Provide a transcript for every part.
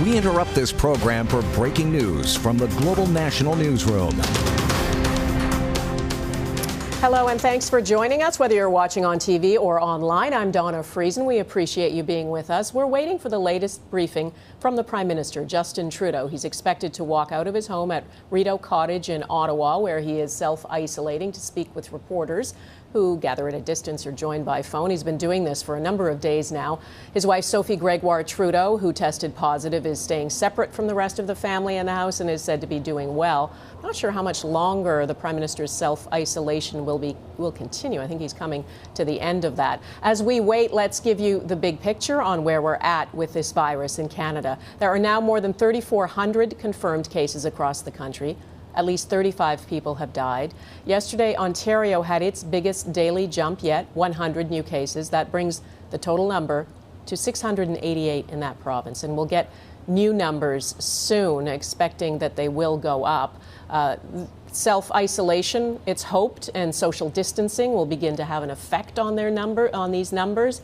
We interrupt this program for breaking news from the Global National Newsroom. Hello and thanks for joining us, whether you're watching on TV or online. I'm Donna Friesen. We appreciate you being with us. We're waiting for the latest briefing from the Prime Minister, Justin Trudeau. He's expected to walk out of his home at Rideau Cottage in Ottawa, where he is self-isolating, to speak with reporters who gather at a distance or join by phone. He's been doing this for a number of days now. His wife, Sophie Gregoire Trudeau, who tested positive, is staying separate from the rest of the family in the house and is said to be doing well. Not sure how much longer the Prime Minister's self-isolation will continue. I think he's coming to the end of that. As we wait, let's give you the big picture on where we're at with this virus in Canada. There are now more than 3,400 confirmed cases across the country. At least 35 people have died. Yesterday, Ontario had its biggest daily jump yet, 100 new cases. That brings the total number to 688 in that province. And we'll get new numbers soon, expecting that they will go up. Self-isolation, it's hoped, and social distancing will begin to have an effect on these numbers,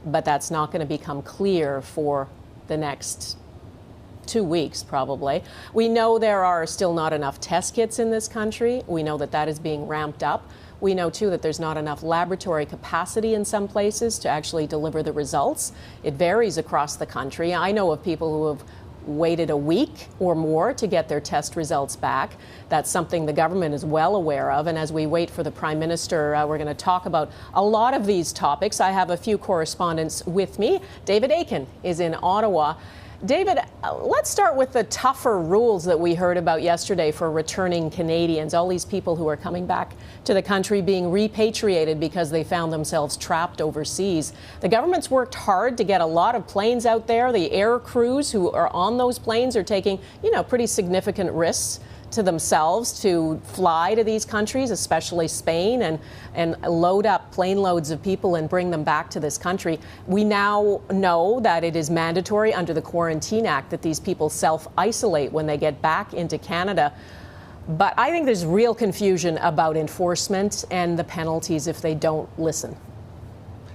but that's not going to become clear for the next 2 weeks, probably. We know there are still not enough test kits in this country. We know that that is being ramped up. We know, too, that there's not enough laboratory capacity in some places to actually deliver the results. It varies across the country. I know of people who have waited a week or more to get their test results back. That's something the government is well aware of. And as we wait for the Prime Minister, we're going to talk about a lot of these topics. I have a few correspondents with me. David Akin is in Ottawa. David, let's start with the tougher rules that we heard about yesterday for returning Canadians, all these people who are coming back to the country being repatriated because they found themselves trapped overseas. The government's worked hard to get a lot of planes out there. The air crews who are on those planes are taking, pretty significant risks to themselves to fly to these countries, especially Spain, and load up plane loads of people and bring them back to this country. We now know that it is mandatory under the Quarantine Act that these people self-isolate when they get back into Canada. But I think there's real confusion about enforcement and the penalties if they don't listen.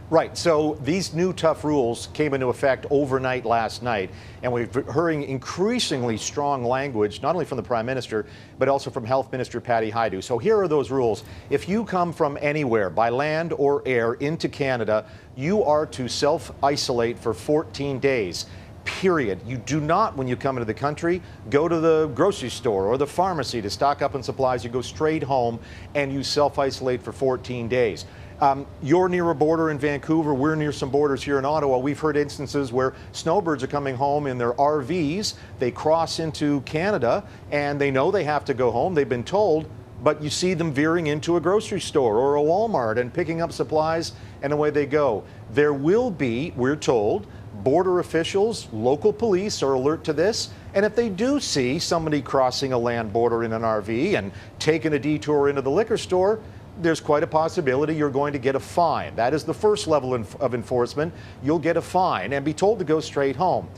Right. So these new tough rules came into effect overnight last night, and we're hearing increasingly strong language, not only from the Prime Minister, but also from Health Minister Patty Hajdu. So here are those rules. If you come from anywhere, by land or air, into Canada, you are to self-isolate for 14 days. Period. You do not, when you come into the country, go to the grocery store or the pharmacy to stock up on supplies. You go straight home and you self-isolate for 14 days. You're near a border in Vancouver. We're near some borders here in Ottawa. We've heard instances where snowbirds are coming home in their RVs. They cross into Canada and they know they have to go home. They've been told, but you see them veering into a grocery store or a Walmart and picking up supplies, and away they go. There will be, we're told, border officials, local police are alert to this. And if they do see somebody crossing a land border in an RV and taking a detour into the liquor store, there's quite a possibility you're going to get a fine. That is the first level of enforcement. You'll get a fine and be told to go straight home.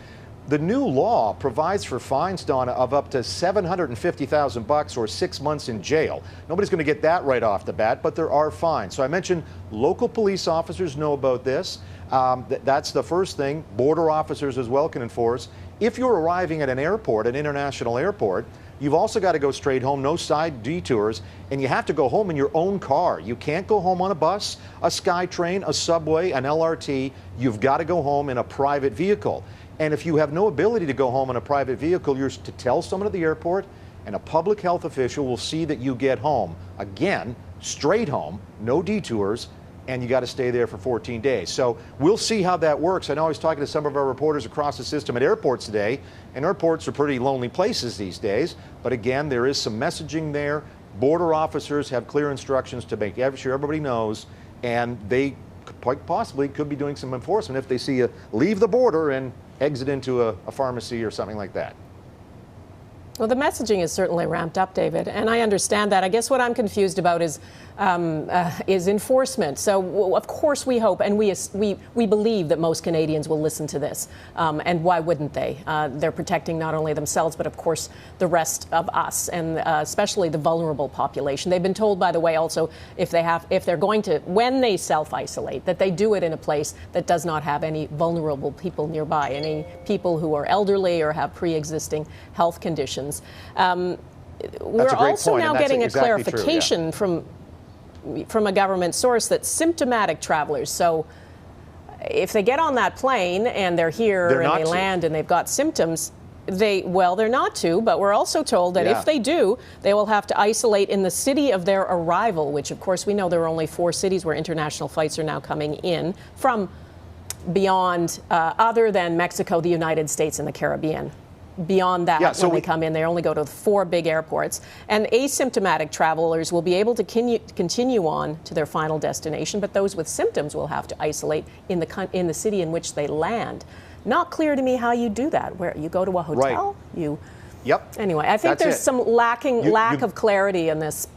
The new law provides for fines, Donna, of up to $750,000 or 6 months in jail. Nobody's going to get that right off the bat, but there are fines. So I mentioned local police officers know about this. That's the first thing. Border officers as well can enforce. If you're arriving at an airport, an international airport, you've also got to go straight home, no side detours, and you have to go home in your own car. You can't go home on a bus, a SkyTrain, a subway, an LRT. You've got to go home in a private vehicle. And if you have no ability to go home in a private vehicle, you're to tell someone at the airport, and a public health official will see that you get home. Again, straight home, no detours, and you got to stay there for 14 days. So we'll see how that works. I know I was talking to some of our reporters across the system at airports today, and airports are pretty lonely places these days. But again, there is some messaging there. Border officers have clear instructions to make sure everybody knows, and they quite possibly could be doing some enforcement if they see you leave the border and exit into a pharmacy or something like that. Well, the messaging is certainly ramped up, David, and I understand that. I guess what I'm confused about is enforcement. So, of course, we hope and we believe that most Canadians will listen to this. And why wouldn't they? They're protecting not only themselves, but of course the rest of us, and especially the vulnerable population. They've been told, by the way, also if they're going to, when they self-isolate, that they do it in a place that does not have any vulnerable people nearby, any people who are elderly or have pre-existing health conditions. We're also now getting a clarification from a government source that symptomatic travelers, so if they get on that plane and they're here and they land and they've got symptoms, they're not to, but we're also told that if they do, they will have to isolate in the city of their arrival, which of course we know there are only 4 cities where international flights are now coming in from beyond, other than Mexico, the United States and the Caribbean. Beyond that, when they come in, they only go to 4 big airports. And asymptomatic travelers will be able to continue on to their final destination, but those with symptoms will have to isolate in the city in which they land. Not clear to me how you do that. Where you go to a hotel? Right. Anyway, I think there's some lack of clarity in this.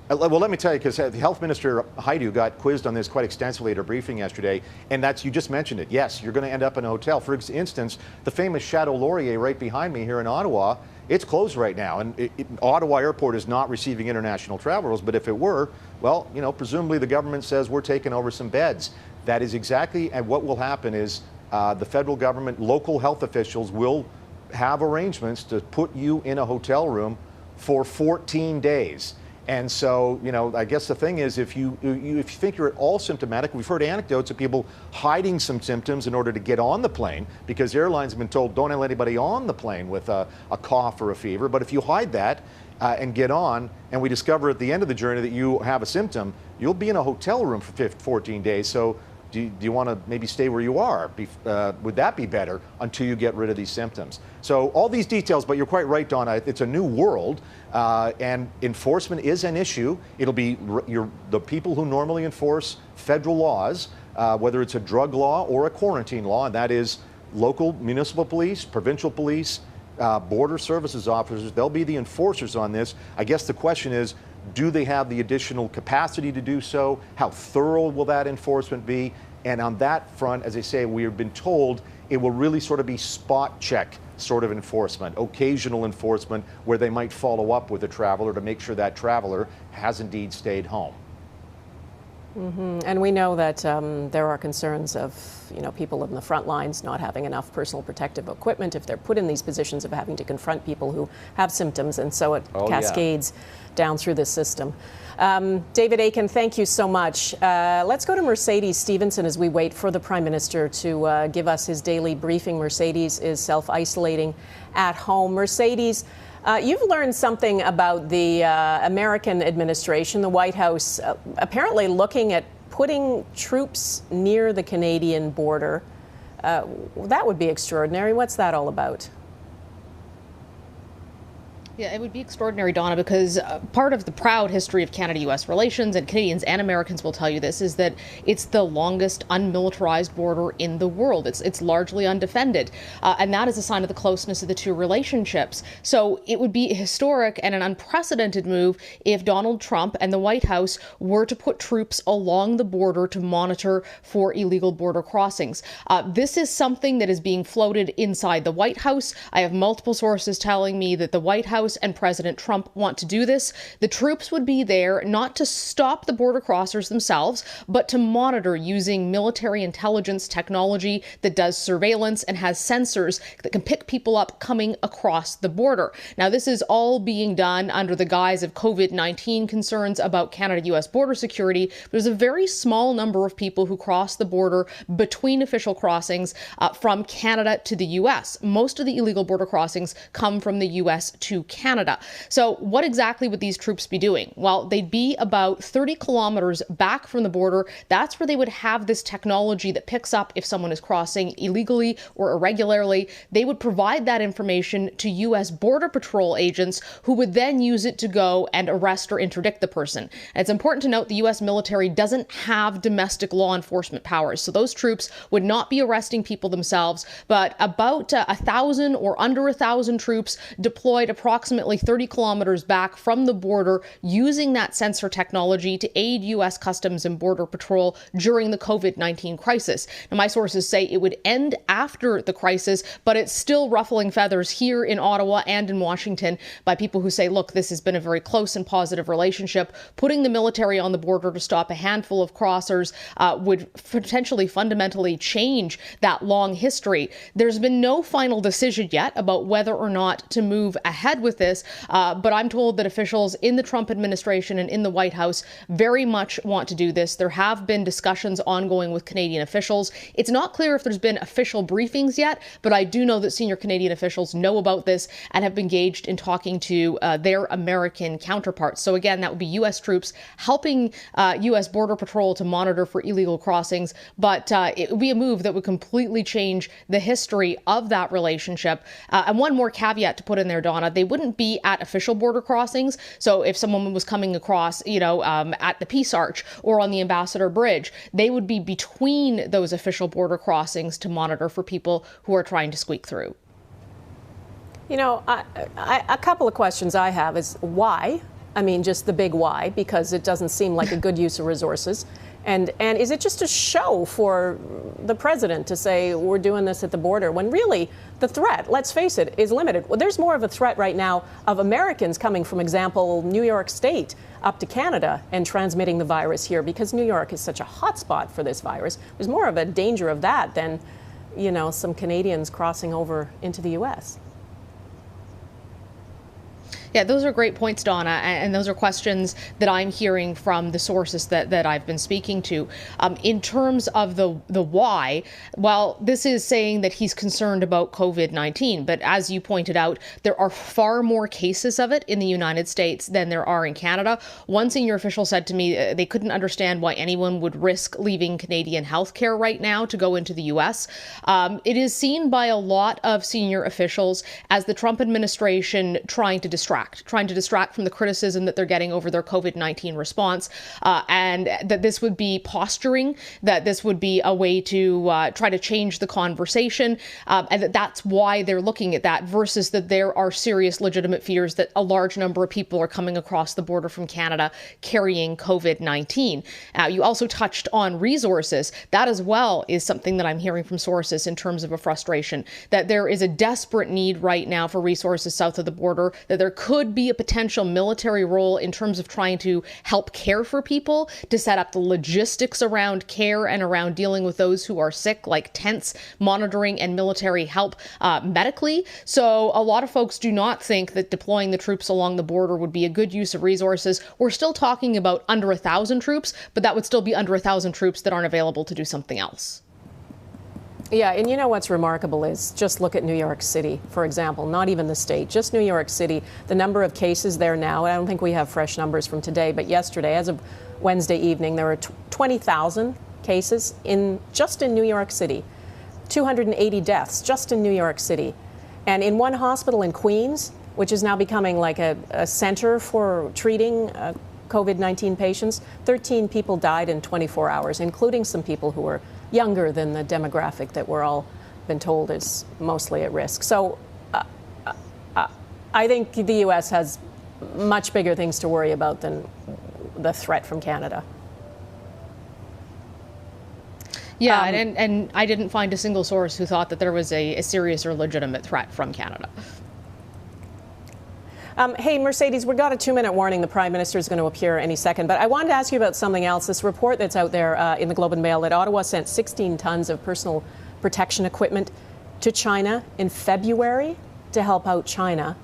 Well, let me tell you, because the Health Minister Rideau got quizzed on this quite extensively at her briefing yesterday, and you just mentioned it. Yes, you're going to end up in a hotel. For instance, the famous Chateau Laurier right behind me here in Ottawa, it's closed right now, and Ottawa Airport is not receiving international travelers, but if it were, well, presumably the government says we're taking over some beds. That is exactly, and what will happen is the federal government, local health officials will have arrangements to put you in a hotel room for 14 days. And so, I guess the thing is, if you think you're at all symptomatic, we've heard anecdotes of people hiding some symptoms in order to get on the plane, because airlines have been told don't let anybody on the plane with a cough or a fever. But if you hide that and get on, and we discover at the end of the journey that you have a symptom, you'll be in a hotel room for 14 days. So do you want to maybe stay where you are? Would that be better until you get rid of these symptoms? So all these details, but you're quite right, Donna. It's a new world, and enforcement is an issue. It'll be the people who normally enforce federal laws, whether it's a drug law or a quarantine law, and that is local municipal police, provincial police, border services officers. They'll be the enforcers on this. I guess the question is, do they have the additional capacity to do so? How thorough will that enforcement be? And on that front, as I say, we have been told it will really sort of be spot check sort of enforcement, occasional enforcement, where they might follow up with a traveler to make sure that traveler has indeed stayed home. And we know that there are concerns of people in the front lines not having enough personal protective equipment if they're put in these positions of having to confront people who have symptoms, and so it cascades down through the system. David Akin, thank you so much. Let's go to Mercedes Stephenson as we wait for the Prime Minister to give us his daily briefing. Mercedes is self-isolating at home. Mercedes, you've learned something about the American administration, the White House, apparently looking at putting troops near the Canadian border. That would be extraordinary. What's that all about? Yeah, it would be extraordinary, Donna, because part of the proud history of Canada-U.S. relations, and Canadians and Americans will tell you this, is that it's the longest unmilitarized border in the world. It's largely undefended, and that is a sign of the closeness of the two relationships. So it would be historic and an unprecedented move if Donald Trump and the White House were to put troops along the border to monitor for illegal border crossings. This is something that is being floated inside the White House. I have multiple sources telling me that the White House and President Trump want to do this. The troops would be there not to stop the border crossers themselves, but to monitor using military intelligence technology that does surveillance and has sensors that can pick people up coming across the border. Now, this is all being done under the guise of COVID-19 concerns about Canada-U.S. border security. There's a very small number of people who cross the border between official crossings from Canada to the U.S. Most of the illegal border crossings come from the U.S. to Canada. So what exactly would these troops be doing? Well, they'd be about 30 kilometers back from the border. That's where they would have this technology that picks up if someone is crossing illegally or irregularly. They would provide that information to U.S. Border Patrol agents who would then use it to go and arrest or interdict the person. And it's important to note the U.S. military doesn't have domestic law enforcement powers, so those troops would not be arresting people themselves, but about 1,000 or under 1,000 troops deployed approximately 30 kilometers back from the border using that sensor technology to aid U.S. Customs and Border Patrol during the COVID-19 crisis. Now, my sources say it would end after the crisis, but it's still ruffling feathers here in Ottawa and in Washington by people who say, look, this has been a very close and positive relationship. Putting the military on the border to stop a handful of crossers would potentially fundamentally change that long history. There's been no final decision yet about whether or not to move ahead with this, but I'm told that officials in the Trump administration and in the White House very much want to do this. There have been discussions ongoing with Canadian officials. It's not clear if there's been official briefings yet, but I do know that senior Canadian officials know about this and have been engaged in talking to their American counterparts. So again, that would be U.S. troops helping U.S. Border Patrol to monitor for illegal crossings, but it would be a move that would completely change the history of that relationship. And one more caveat to put in there, Donna, they wouldn't be at official border crossings. So if someone was coming across, at the Peace Arch or on the Ambassador Bridge, they would be between those official border crossings to monitor for people who are trying to squeak through. A couple of questions I have is why? I mean, just the big why, because it doesn't seem like a good use of resources. And is it just a show for the president to say we're doing this at the border when really the threat, let's face it, is limited? Well, there's more of a threat right now of Americans coming from, example, New York State up to Canada and transmitting the virus here because New York is such a hotspot for this virus. There's more of a danger of that than, some Canadians crossing over into the U.S. Yeah, those are great points, Donna, and those are questions that I'm hearing from the sources that I've been speaking to. In terms of the why, well, this is saying that he's concerned about COVID-19, but as you pointed out, there are far more cases of it in the United States than there are in Canada. One senior official said to me they couldn't understand why anyone would risk leaving Canadian healthcare right now to go into the U.S. It is seen by a lot of senior officials as the Trump administration trying to distract from the criticism that they're getting over their COVID-19 response, and that this would be posturing, that this would be a way to try to change the conversation, and that's why they're looking at that, versus that there are serious legitimate fears that a large number of people are coming across the border from Canada carrying COVID-19. You also touched on resources. That as well is something that I'm hearing from sources in terms of a frustration, that there is a desperate need right now for resources south of the border, that there could be a potential military role in terms of trying to help care for people, to set up the logistics around care and around dealing with those who are sick, like tents, monitoring, and military help medically. So a lot of folks do not think that deploying the troops along the border would be a good use of resources. We're still talking about under 1,000 troops, but that would still be under 1,000 troops that aren't available to do something else. Yeah, and what's remarkable is just look at New York City, for example, not even the state, just New York City. The number of cases there now, I don't think we have fresh numbers from today, but yesterday, as of Wednesday evening, there were 20,000 cases just in New York City, 280 deaths just in New York City. And in one hospital in Queens, which is now becoming like a center for treating COVID-19 patients, 13 people died in 24 hours, including some people who were younger than the demographic that we're all been told is mostly at risk. So I think the U.S. has much bigger things to worry about than the threat from Canada. Yeah, and I didn't find a single source who thought that there was a serious or legitimate threat from Canada. Hey, Mercedes, we got a 2-minute warning. The Prime Minister is going to appear any second. But I wanted to ask you about something else. This report that's out there in the Globe and Mail that Ottawa sent 16 tons of personal protection equipment to China in February to help out China.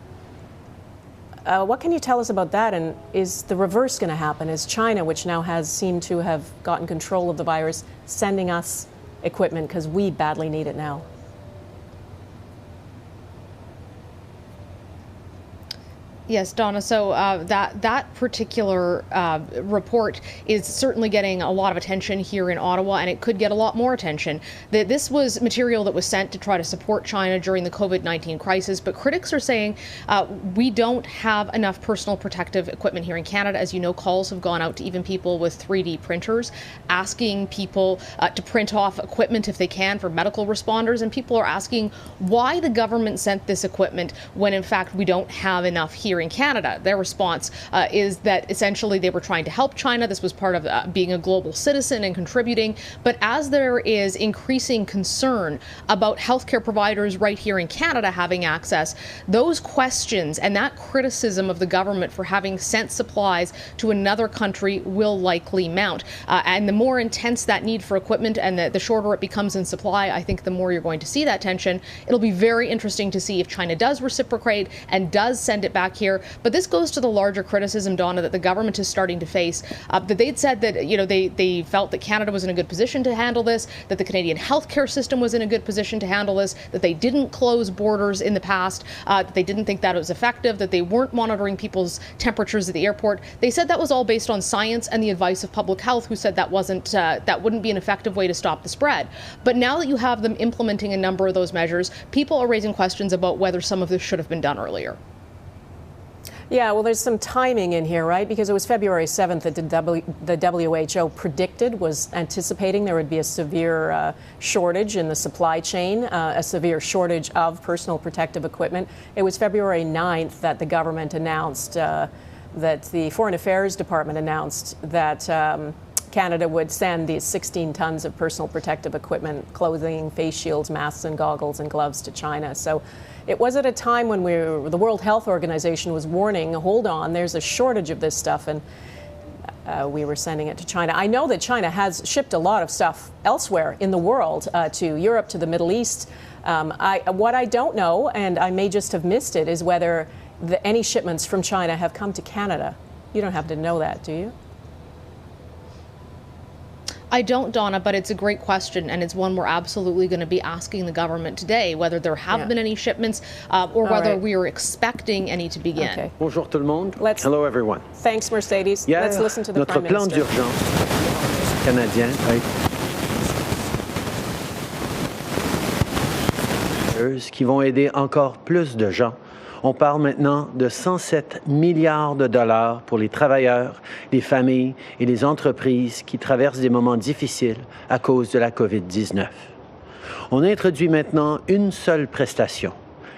What can you tell us about that? And is the reverse going to happen? Is China, which now has seemed to have gotten control of the virus, sending us equipment because we badly need it now? Yes, Donna. So that particular report is certainly getting a lot of attention here in Ottawa, and it could get a lot more attention. This was material that was sent to try to support China during the COVID-19 crisis, but critics are saying we don't have enough personal protective equipment here in Canada. As you know, calls have gone out to even people with 3D printers, asking people to print off equipment if they can for medical responders, and people are asking why the government sent this equipment when in fact we don't have enough here in Canada. Their response is that essentially they were trying to help China. This was part of being a global citizen and contributing. But as there is increasing concern about healthcare providers right here in Canada having access, those questions and that criticism of the government for having sent supplies to another country will likely mount. And the more intense that need for equipment and the shorter it becomes in supply, I think the more you're going to see that tension. It'll be very interesting to see if China does reciprocate and does send it back here. But this goes to the larger criticism, Donna, that the government is starting to face. That they'd said that, they felt that Canada was in a good position to handle this, that the Canadian healthcare system was in a good position to handle this, that they didn't close borders in the past, that they didn't think that it was effective, that they weren't monitoring people's temperatures at the airport. They said that was all based on science and the advice of public health, who said that wouldn't be an effective way to stop the spread. But now that you have them implementing a number of those measures, people are raising questions about whether some of this should have been done earlier. Yeah, well, there's some timing in here, right? Because it was February 7th that the WHO was anticipating there would be a severe shortage in the supply chain, a severe shortage of personal protective equipment. It was February 9th that the government announced, that the Foreign Affairs Department announced that Canada would send these 16 tons of personal protective equipment, clothing, face shields, masks and goggles and gloves to China. So it was at a time when the World Health Organization was warning, hold on, there's a shortage of this stuff, and we were sending it to China. I know that China has shipped a lot of stuff elsewhere in the world, to Europe, to the Middle East. What I don't know, and I may just have missed it, is whether any shipments from China have come to Canada. You don't happen to know that, do you? I don't, Donna, but it's a great question, and it's one we're absolutely going to be asking the government today, whether there have been any shipments or whether we are expecting any to begin. Okay. Bonjour tout le monde. Hello everyone. Thanks, Mercedes. Let's listen to the Prime Minister. Notre plan d'urgence canadien qui vont aider encore plus de gens. On parle maintenant de 107 milliards de dollars pour les travailleurs, les familles et les entreprises qui traversent des moments difficiles à cause de la COVID-19. On introduit maintenant une seule prestation,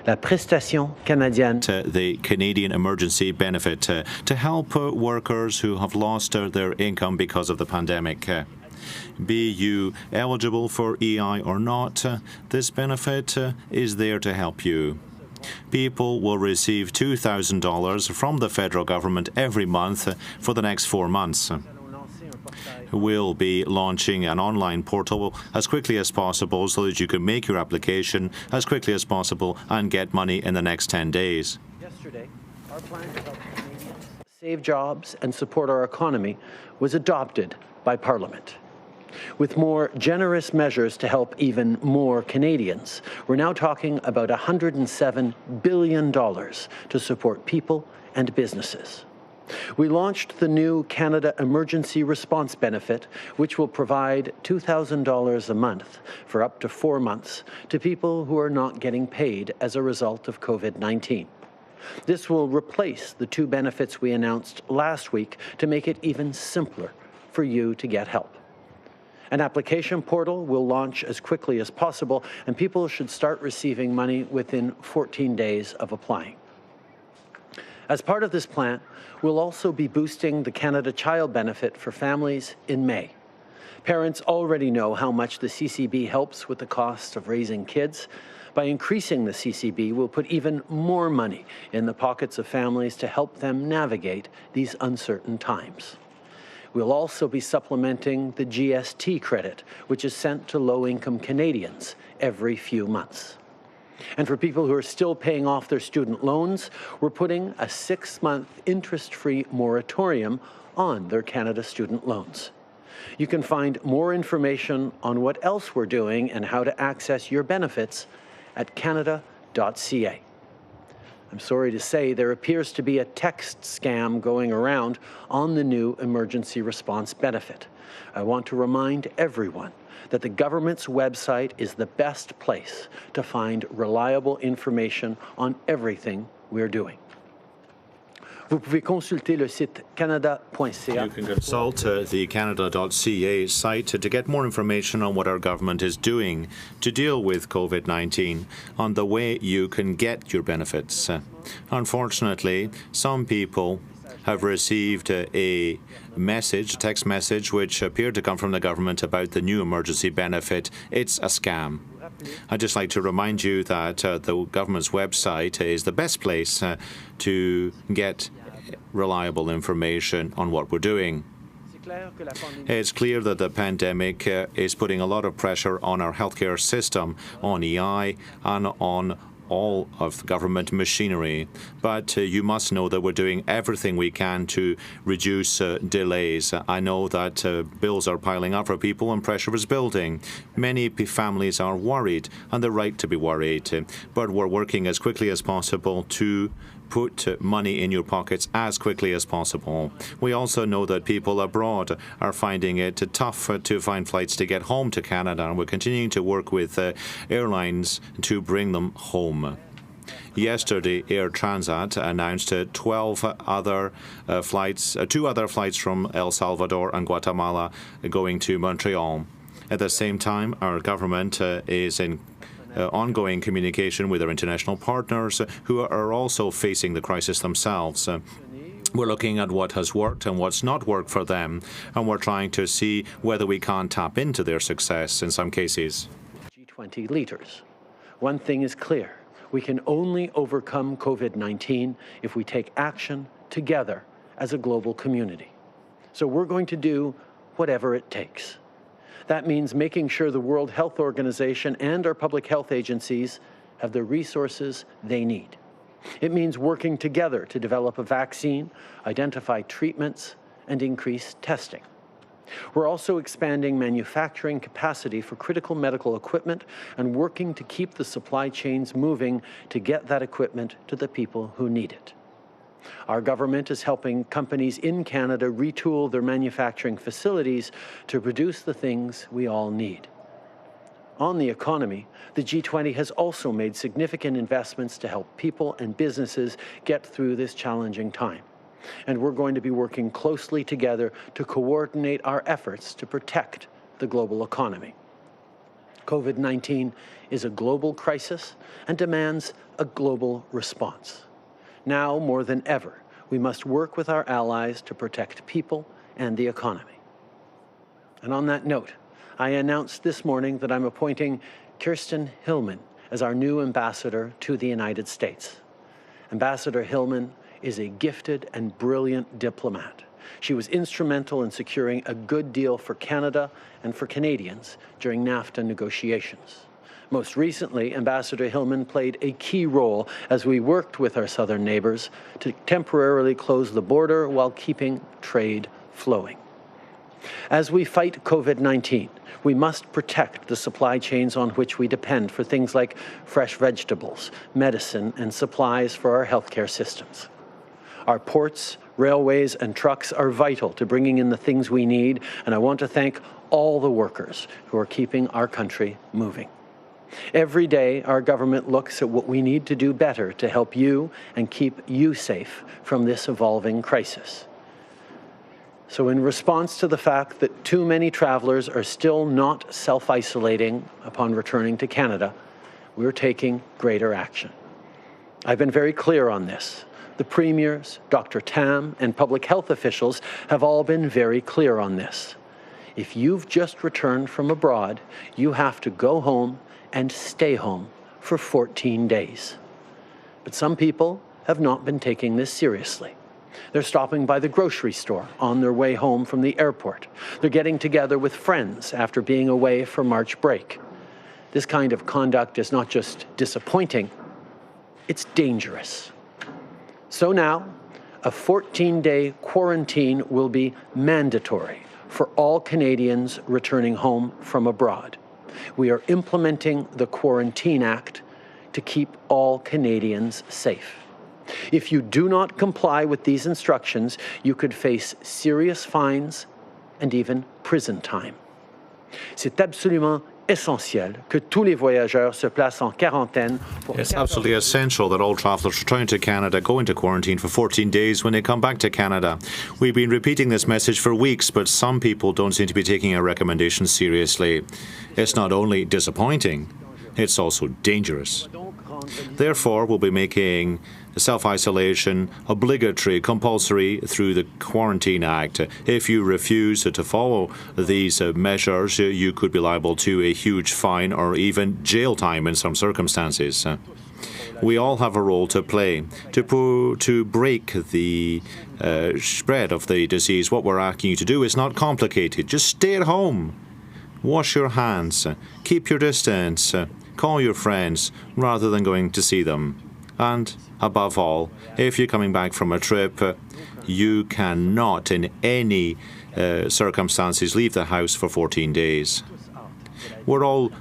la prestation canadienne. The Canadian Emergency Benefit to help workers who have lost their income because of the pandemic. Be you eligible for EI or not, this benefit is there to help you. People will receive $2,000 from the federal government every month for the next 4 months. We'll be launching an online portal as quickly as possible so that you can make your application as quickly as possible and get money in the next 10 days. Yesterday, our plan to help Canadians save jobs and support our economy was adopted by Parliament. With more generous measures to help even more Canadians, we're now talking about $107 billion to support people and businesses. We launched the new Canada Emergency Response Benefit, which will provide $2,000 a month for up to 4 months to people who are not getting paid as a result of COVID-19. This will replace the 2 benefits we announced last week to make it even simpler for you to get help. An application portal will launch as quickly as possible, and people should start receiving money within 14 days of applying. As part of this plan, we'll also be boosting the Canada Child Benefit for families in May. Parents already know how much the CCB helps with the cost of raising kids. By increasing the CCB, we'll put even more money in the pockets of families to help them navigate these uncertain times. We'll also be supplementing the GST credit, which is sent to low-income Canadians every few months. And for people who are still paying off their student loans, we're putting a 6-month interest-free moratorium on their Canada student loans. You can find more information on what else we're doing and how to access your benefits at canada.ca. I'm sorry to say there appears to be a text scam going around on the new emergency response benefit. I want to remind everyone that the government's website is the best place to find reliable information on everything we're doing. Vous pouvez consulter le site canada.ca. You can consult the canada.ca site to get more information on what our government is doing to deal with COVID-19, on the way you can get your benefits. Unfortunately, some people have received a text message, which appeared to come from the government about the new emergency benefit. It's a scam. I'd just like to remind you that the government's website is the best place to get reliable information on what we're doing. It's clear that the pandemic is putting a lot of pressure on our healthcare system, on EI, and on all of the government machinery. But you must know that we're doing everything we can to reduce delays. I know that bills are piling up for people and pressure is building. Many families are worried, and they're right to be worried. But we're working as quickly as possible to put money in your pockets as quickly as possible. We also know that people abroad are finding it tough to find flights to get home to Canada, and we're continuing to work with airlines to bring them home. Yesterday, Air Transat announced 12 other flights, 2 other flights from El Salvador and Guatemala going to Montreal. At the same time, our government is in ongoing communication with our international partners who are also facing the crisis themselves. We're looking at what has worked and what's not worked for them, and we're trying to see whether we can tap into their success in some cases. G20 leaders. One thing is clear. We can only overcome COVID-19 if we take action together as a global community. So we're going to do whatever it takes. That means making sure the World Health Organization and our public health agencies have the resources they need. It means working together to develop a vaccine, identify treatments, and increase testing. We're also expanding manufacturing capacity for critical medical equipment and working to keep the supply chains moving to get that equipment to the people who need it. Our government is helping companies in Canada retool their manufacturing facilities to produce the things we all need. On the economy, the G20 has also made significant investments to help people and businesses get through this challenging time. And we're going to be working closely together to coordinate our efforts to protect the global economy. COVID-19 is a global crisis and demands a global response. Now, more than ever, we must work with our allies to protect people and the economy. And on that note, I announced this morning that I'm appointing Kirsten Hillman as our new ambassador to the United States. Ambassador Hillman is a gifted and brilliant diplomat. She was instrumental in securing a good deal for Canada and for Canadians during NAFTA negotiations. Most recently, Ambassador Hillman played a key role as we worked with our southern neighbors to temporarily close the border while keeping trade flowing. As we fight COVID-19, we must protect the supply chains on which we depend for things like fresh vegetables, medicine, and supplies for our healthcare systems. Our ports, railways, and trucks are vital to bringing in the things we need, and I want to thank all the workers who are keeping our country moving. Every day, our government looks at what we need to do better to help you and keep you safe from this evolving crisis. So in response to the fact that too many travelers are still not self-isolating upon returning to Canada, we're taking greater action. I've been very clear on this. The premiers, Dr. Tam, and public health officials have all been very clear on this. If you've just returned from abroad, you have to go home and stay home for 14 days. But some people have not been taking this seriously. They're stopping by the grocery store on their way home from the airport. They're getting together with friends after being away for March break. This kind of conduct is not just disappointing, it's dangerous. So now, a 14-day quarantine will be mandatory for all Canadians returning home from abroad. We are implementing the Quarantine Act to keep all Canadians safe. If you do not comply with these instructions, you could face serious fines and even prison time. C'est absolument essentiel que tous les voyageurs se placent en quarantaine. It's absolutely essential that all travellers returning to Canada go into quarantine for 14 days when they come back to Canada. We've been repeating this message for weeks, but some people don't seem to be taking our recommendations seriously. It's not only disappointing, it's also dangerous. Therefore, we'll be making self-isolation obligatory, compulsory through the Quarantine Act. If you refuse to follow these measures, you could be liable to a huge fine or even jail time in some circumstances. We all have a role to play to break the spread of the disease. What we're asking you to do is not complicated. Just stay at home. Wash your hands. Keep your distance. Call your friends rather than going to see them. And above all, if you're coming back from a trip, you cannot in any circumstances leave the house for 14 days. We're all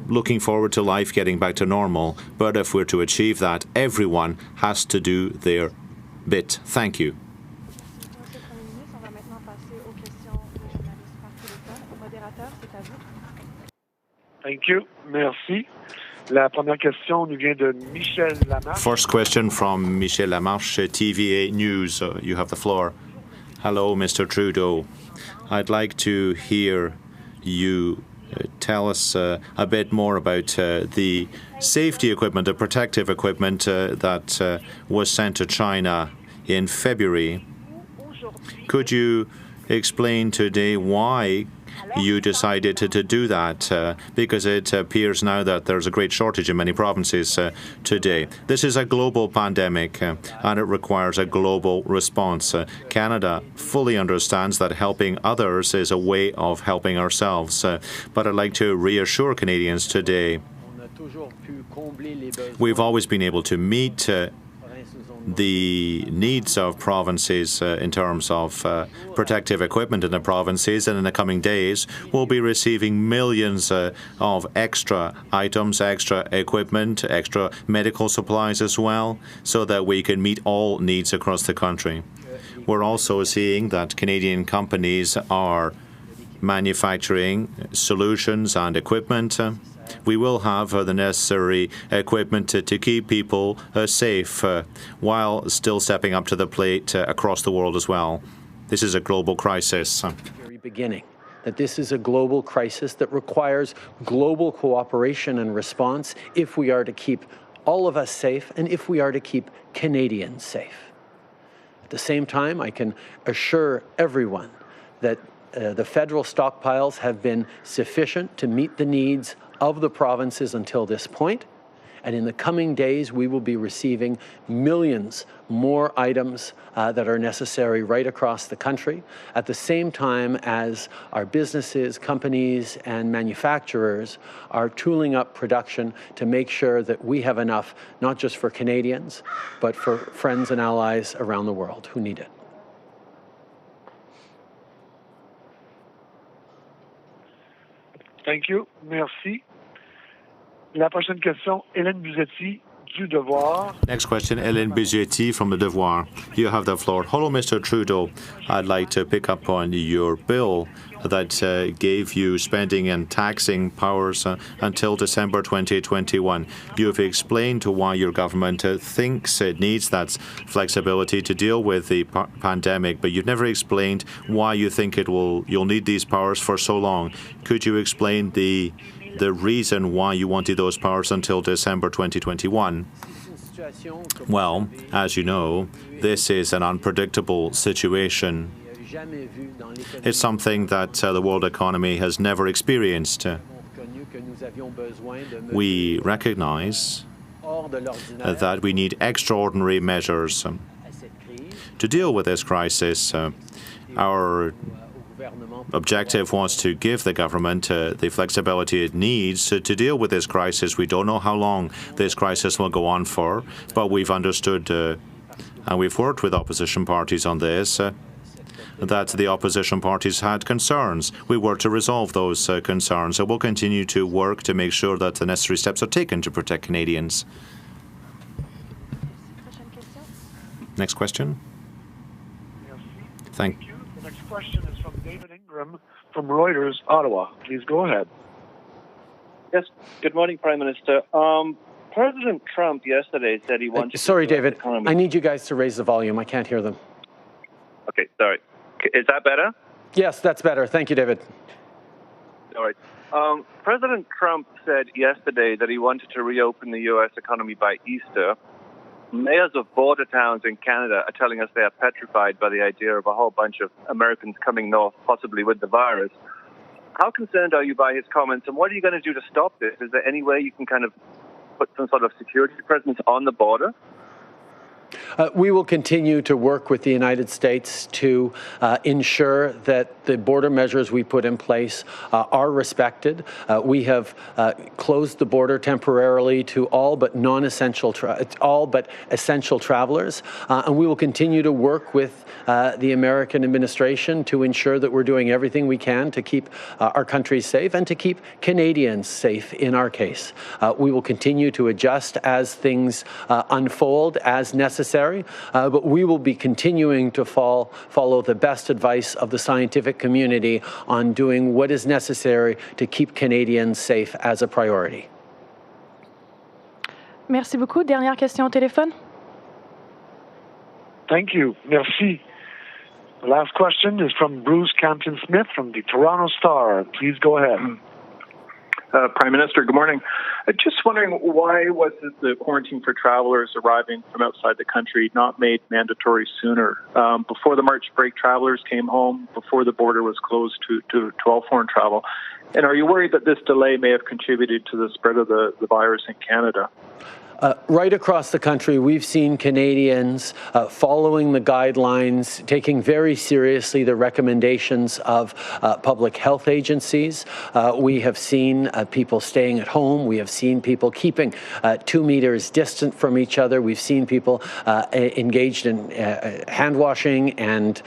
looking forward to life getting back to normal, but if we're to achieve that, everyone has to do their bit. Thank you. Thank you. Merci. La première question nous vient de Michel Lamarche. First question from Michel Lamarche, TVA News. You have the floor. Hello, Mr. Trudeau. I'd like to hear you tell us a bit more about the safety equipment, the protective equipment that was sent to China in February. Could you explain today why you decided to do that, because it appears now that there's a great shortage in many provinces today. This is a global pandemic, and it requires a global response. Canada fully understands that helping others is a way of helping ourselves, but I'd like to reassure Canadians today, we've always been able to meet the needs of provinces in terms of protective equipment in the provinces, and in the coming days we'll be receiving millions of extra items, extra equipment, extra medical supplies as well, so that we can meet all needs across the country. We're also seeing that Canadian companies are manufacturing solutions and equipment. We will have the necessary equipment to keep people safe while still stepping up to the plate across the world as well. This is a global crisis. Very beginning, that this is a global crisis that requires global cooperation and response if we are to keep all of us safe and if we are to keep Canadians safe. At the same time, I can assure everyone that the federal stockpiles have been sufficient to meet the needs of the provinces until this point, and in the coming days we will be receiving millions more items that are necessary right across the country, at the same time as our businesses, companies and manufacturers are tooling up production to make sure that we have enough, not just for Canadians, but for friends and allies around the world who need it. Thank you. Merci. La prochaine question, Hélène Buzetti du Devoir. Next question, Hélène Buzetti from Le Devoir. You have the floor. Hello, Mr. Trudeau. I'd like to pick up on your bill that gave you spending and taxing powers until December 2021. You have explained why your government thinks it needs that flexibility to deal with the pandemic, but you've never explained why you think you'll need these powers for so long. Could you explain the reason why you wanted those powers until December 2021? Well, as you know, this is an unpredictable situation. It's something that the world economy has never experienced. We recognize that we need extraordinary measures to deal with this crisis. Our objective was to give the government the flexibility it needs to deal with this crisis. We don't know how long this crisis will go on for, but we've understood and we've worked with opposition parties on this, that the opposition parties had concerns. We worked to resolve those concerns, so we'll continue to work to make sure that the necessary steps are taken to protect Canadians. Next question. Thank you. The next question is from David Ingram from Reuters, Ottawa. Please go ahead. Yes. Good morning, Prime Minister. President Trump yesterday said he wanted sorry, David. I need you guys to raise the volume. I can't hear them. Okay, sorry. Is that better? Yes, that's better. Thank you, David. All right. President Trump said yesterday that he wanted to reopen the U.S. economy by Easter. Mayors of border towns in Canada are telling us they are petrified by the idea of a whole bunch of Americans coming north, possibly with the virus. How concerned are you by his comments, and what are you going to do to stop this? Is there any way you can kind of put some sort of security presence on the border? We will continue to work with the United States to ensure that the border measures we put in place are respected. We have closed the border temporarily to all but essential travelers, and we will continue to work with the American administration to ensure that we're doing everything we can to keep our country safe and to keep Canadians safe in our case. We will continue to adjust as things unfold as necessary. But we will be continuing to follow the best advice of the scientific community on doing what is necessary to keep Canadians safe as a priority. Merci beaucoup. Dernière question au téléphone. Thank you. Merci. The last question is from Bruce Campton-Smith from the Toronto Star. Please go ahead. Prime Minister, good morning. Just wondering, why was it the quarantine for travelers arriving from outside the country not made mandatory sooner? Before the March break, travelers came home, before the border was closed to all foreign travel. And are you worried that this delay may have contributed to the spread of the virus in Canada? Right across the country, we've seen Canadians following the guidelines, taking very seriously the recommendations of public health agencies. We have seen people staying at home. We have seen people keeping 2 meters distant from each other. We've seen people engaged in hand washing and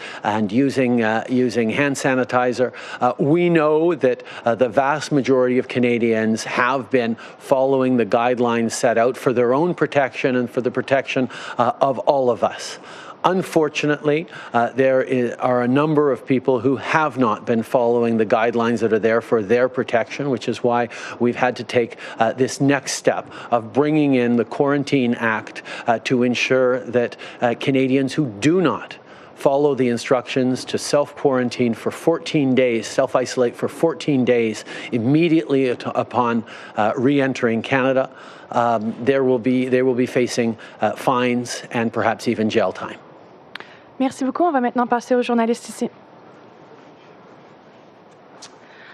using hand sanitizer. We know that the vast majority of Canadians have been following the guidelines set out for their own protection and for the protection of all of us. Unfortunately, there are a number of people who have not been following the guidelines that are there for their protection, which is why we've had to take this next step of bringing in the Quarantine Act to ensure that Canadians who do not follow the instructions to self-quarantine for 14 days, self-isolate for 14 days immediately upon re-entering Canada, they will be facing fines and perhaps even jail time. Merci beaucoup. On va maintenant passer aux journalistes ici.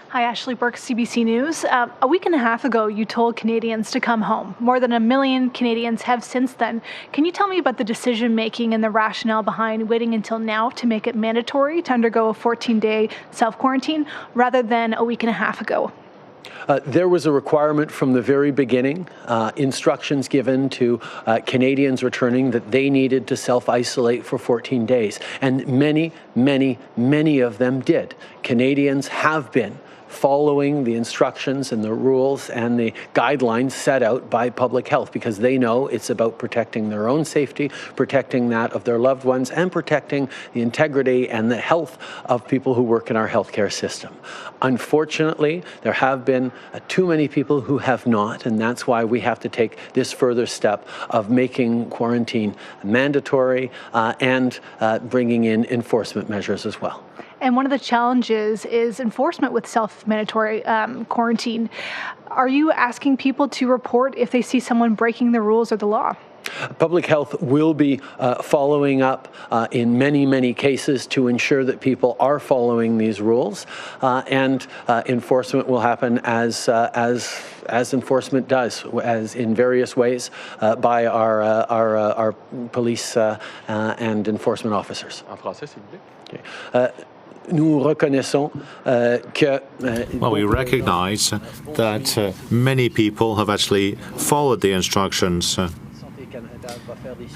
Hi, Ashley Burke, CBC News. A week and a half ago, you told Canadians to come home. More than 1 million Canadians have since then. Can you tell me about the decision-making and the rationale behind waiting until now to make it mandatory to undergo a 14-day self-quarantine rather than a week and a half ago? There was a requirement from the very beginning, instructions given to Canadians returning that they needed to self-isolate for 14 days. And many, many, many of them did. Canadians have been following the instructions and the rules and the guidelines set out by public health because they know it's about protecting their own safety, protecting that of their loved ones, and protecting the integrity and the health of people who work in our healthcare system. Unfortunately, there have been too many people who have not, and that's why we have to take this further step of making quarantine mandatory and bringing in enforcement measures as well. And one of the challenges is enforcement with self-mandatory quarantine. Are you asking people to report if they see someone breaking the rules or the law? Public health will be following up in many, many cases to ensure that people are following these rules, and enforcement will happen as enforcement does, as in various ways by our police and enforcement officers. En français, s'il vous plaît. Well, we recognize that many people have actually followed the instructions.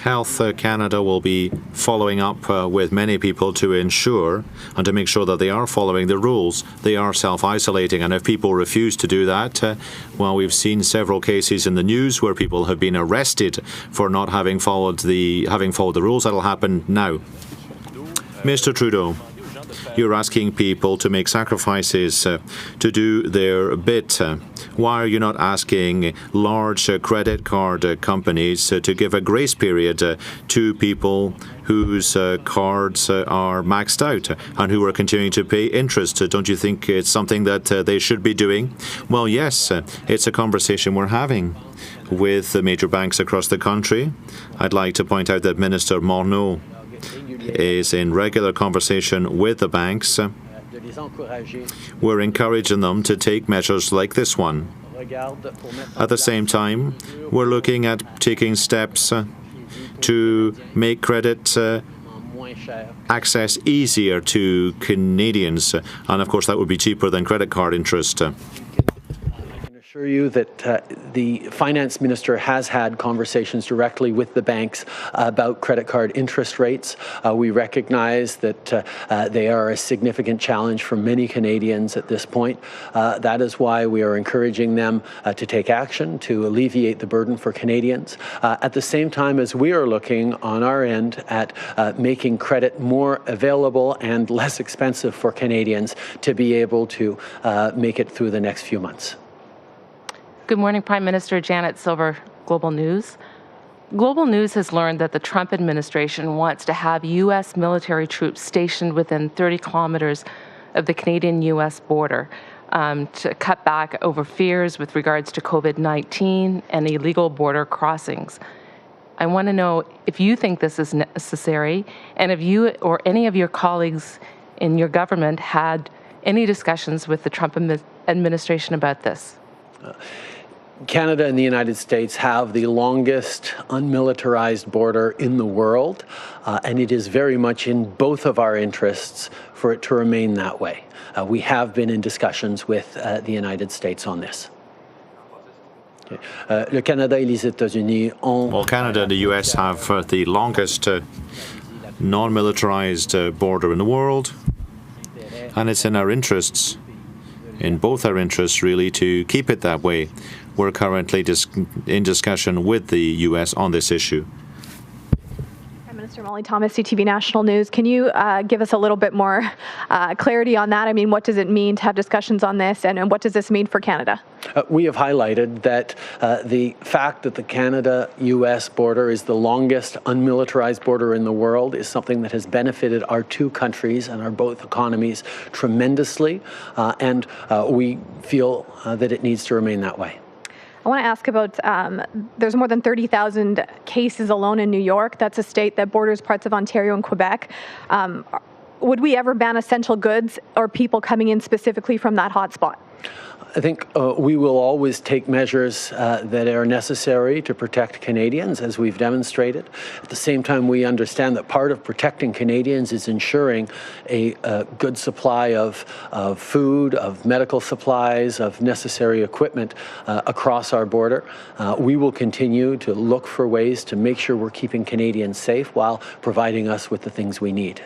Health Canada will be following up with many people to ensure and to make sure that they are following the rules. They are self-isolating, and if people refuse to do that, well, we've seen several cases in the news where people have been arrested for not having followed the rules. That'll happen now. Mr. Trudeau, you're asking people to make sacrifices to do their bit. Why are you not asking large credit card companies to give a grace period to people whose cards are maxed out and who are continuing to pay interest? Don't you think it's something that they should be doing? Well, yes, it's a conversation we're having with the major banks across the country. I'd like to point out that Minister Morneau is in regular conversation with the banks. We're encouraging them to take measures like this one. At the same time, we're looking at taking steps to make credit access easier to Canadians, and of course that would be cheaper than credit card interest. I assure you that the finance minister has had conversations directly with the banks about credit card interest rates. We recognize that they are a significant challenge for many Canadians at this point. That is why we are encouraging them to take action to alleviate the burden for Canadians. At the same time as we are looking on our end at making credit more available and less expensive for Canadians to be able to make it through the next few months. Good morning, Prime Minister. Janet Silver, Global News. Global News has learned that the Trump administration wants to have U.S. military troops stationed within 30 kilometers of the Canadian-U.S. border to cut back over fears with regards to COVID-19 and illegal border crossings. I want to know if you think this is necessary, and if you or any of your colleagues in your government had any discussions with the Trump administration about this. Canada and the United States have the longest unmilitarized border in the world, and it is very much in both of our interests for it to remain that way. We have been in discussions with the United States on this. Well, Canada and the U.S. have the longest non-militarized border in the world, and it's in our interests, in both our interests, really, to keep it that way. We're currently in discussion with the U.S. on this issue. Prime Minister Molly Thomas, CTV National News. Can you give us a little bit more clarity on that? I mean, what does it mean to have discussions on this, and what does this mean for Canada? We have highlighted that the fact that the Canada-U.S. border is the longest unmilitarized border in the world is something that has benefited our two countries and our both economies tremendously, and we feel that it needs to remain that way. I want to ask about, there's more than 30,000 cases alone in New York. That's a state that borders parts of Ontario and Quebec. Would we ever ban essential goods or people coming in specifically from that hotspot? I think we will always take measures that are necessary to protect Canadians, as we've demonstrated. At the same time, we understand that part of protecting Canadians is ensuring a good supply of food, of medical supplies, of necessary equipment across our border. We will continue to look for ways to make sure we're keeping Canadians safe while providing us with the things we need.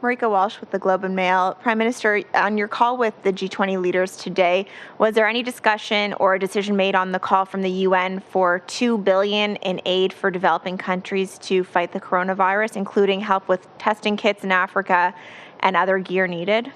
Marika Walsh with the Globe and Mail. Prime Minister, on your call with the G20 leaders today, was there any discussion or a decision made on the call from the UN for $2 billion in aid for developing countries to fight the coronavirus, including help with testing kits in Africa and other gear needed?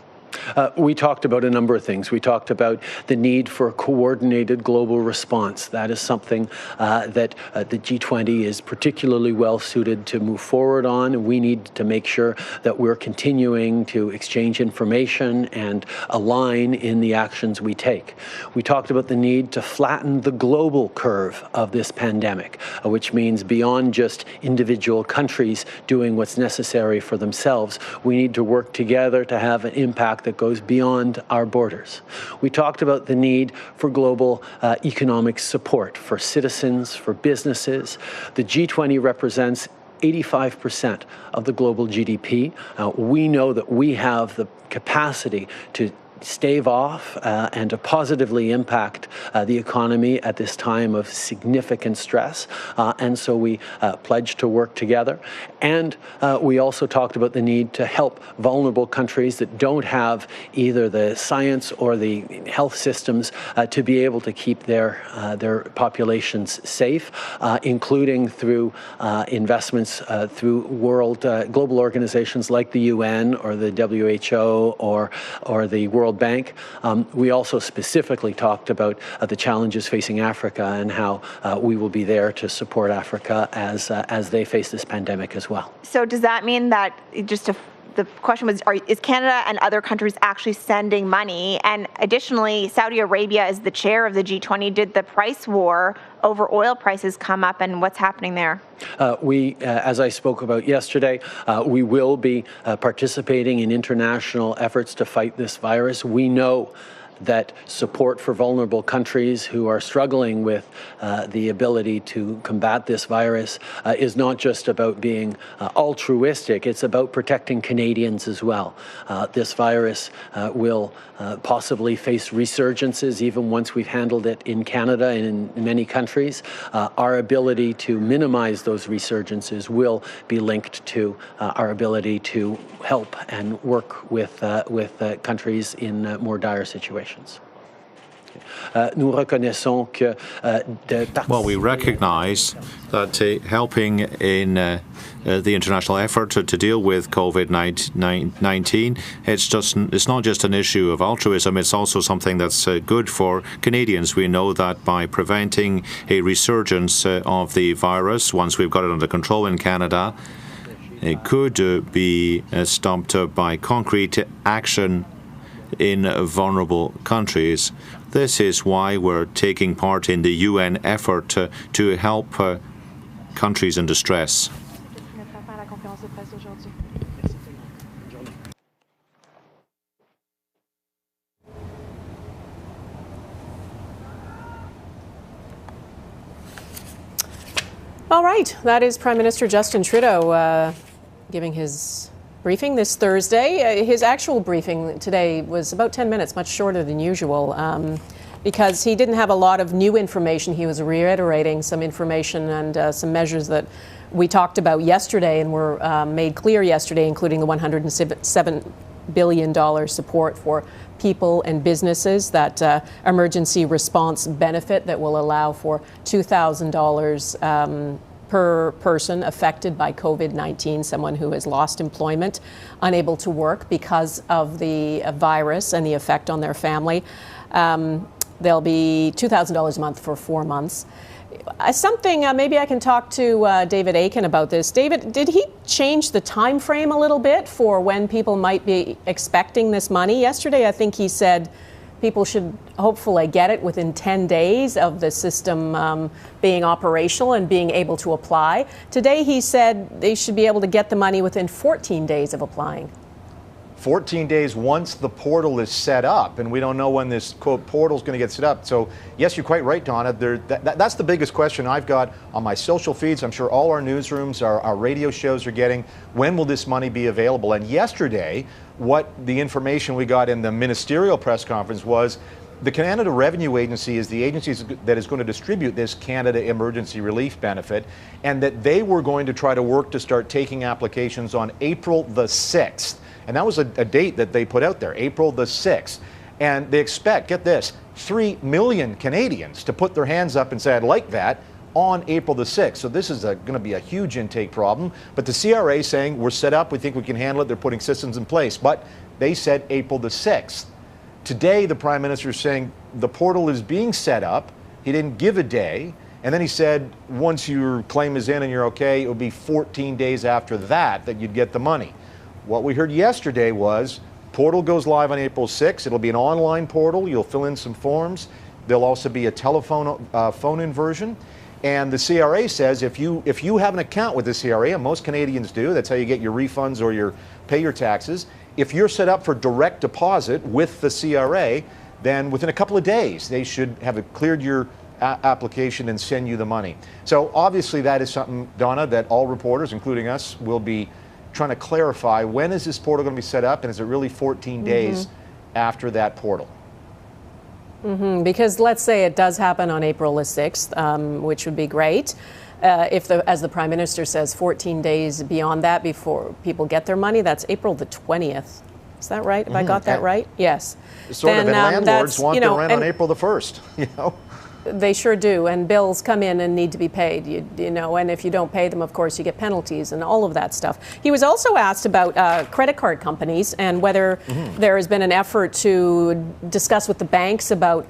We talked about a number of things. We talked about the need for a coordinated global response. That is something that the G20 is particularly well suited to move forward on, and we need to make sure that we're continuing to exchange information and align in the actions we take. We talked about the need to flatten the global curve of this pandemic, which means beyond just individual countries doing what's necessary for themselves, we need to work together to have an impact that goes beyond our borders. We talked about the need for global economic support for citizens, for businesses. The G20 represents 85% of the global GDP. We know that we have the capacity to stave off and to positively impact the economy at this time of significant stress. And so we pledged to work together. And we also talked about the need to help vulnerable countries that don't have either the science or the health systems to be able to keep their populations safe, including through investments through global organizations like the UN or the WHO or the World Bank. We also specifically talked about the challenges facing Africa and how we will be there to support Africa as they face this pandemic as well. So does that mean that, the question was, is Canada and other countries actually sending money? And additionally, Saudi Arabia is the chair of the G20. Did the price war over oil prices come up, and what's happening there? We, as I spoke about yesterday, we will be participating in international efforts to fight this virus. We know that support for vulnerable countries who are struggling with the ability to combat this virus is not just about being altruistic, it's about protecting Canadians as well. This virus will possibly face resurgences even once we've handled it in Canada and in many countries. Our ability to minimize those resurgences will be linked to our ability to help and work with countries in more dire situations. Well, we recognize that helping in the international effort to deal with COVID-19, it's not just an issue of altruism, it's also something that's good for Canadians. We know that by preventing a resurgence of the virus, once we've got it under control in Canada, it could be stopped by concrete action in vulnerable countries. This is why we're taking part in the UN effort to help countries in distress. All right, that is Prime Minister Justin Trudeau giving his briefing this Thursday. His actual briefing today was about 10 minutes, much shorter than usual, because he didn't have a lot of new information. He was reiterating some information and some measures that we talked about yesterday and were made clear yesterday, including the $107 billion support for people and businesses, that emergency response benefit that will allow for $2,000 per person affected by COVID-19, someone who has lost employment, unable to work because of the virus and the effect on their family. There'll be $2,000 a month for 4 months. Something, maybe I can talk to David Aiken about this. David, did he change the time frame a little bit for when people might be expecting this money? Yesterday, I think he said people should hopefully get it within 10 days of the system being operational and being able to apply. Today, he said they should be able to get the money within 14 days of applying. 14 days once the portal is set up, and we don't know when this, quote, portal is going to get set up. So, yes, you're quite right, Donna. That's the biggest question I've got on my social feeds. I'm sure all our newsrooms, our radio shows are getting, when will this money be available? And yesterday, what the information we got in the ministerial press conference was the Canada Revenue Agency is the agency that is going to distribute this Canada Emergency Relief Benefit, and that they were going to try to work to start taking applications on April the 6th. And that was a date that they put out there, April the 6th. And they expect, get this, 3 million Canadians to put their hands up and say, I'd like that, on April the 6th. So this is going to be a huge intake problem. But the CRA saying, we're set up, we think we can handle it, they're putting systems in place. But they said April the 6th. Today, the Prime Minister is saying the portal is being set up. He didn't give a day. And then he said, once your claim is in and you're okay, it will be 14 days after that you'd get the money. What we heard yesterday was portal goes live on April 6th. It'll be an online portal. You'll fill in some forms. There'll also be a telephone phone-in version. And the CRA says if you have an account with the CRA, and most Canadians do, that's how you get your refunds or pay your taxes. If you're set up for direct deposit with the CRA, then within a couple of days they should have cleared your application and send you the money. So obviously that is something, Donna, that all reporters, including us, will be trying to clarify. When is this portal going to be set up, and is it really 14 days after that portal. Because let's say it does happen on April the 6th, which would be great. If, as the Prime Minister says, 14 days beyond that before people get their money, that's April the 20th. Is that right? Have I got that right? Yes. Sort of, and landlords want their rent on April the 1st, you know? They sure do, and bills come in and need to be paid, you know, and if you don't pay them, of course, you get penalties and all of that stuff. He was also asked about credit card companies and whether there has been an effort to discuss with the banks about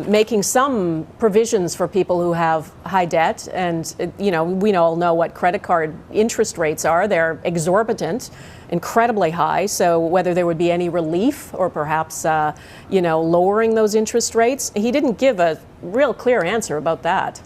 making some provisions for people who have high debt. And, you know, we all know what credit card interest rates are. They're exorbitant, incredibly high. So whether there would be any relief or perhaps, you know, lowering those interest rates, he didn't give a real clear answer about that.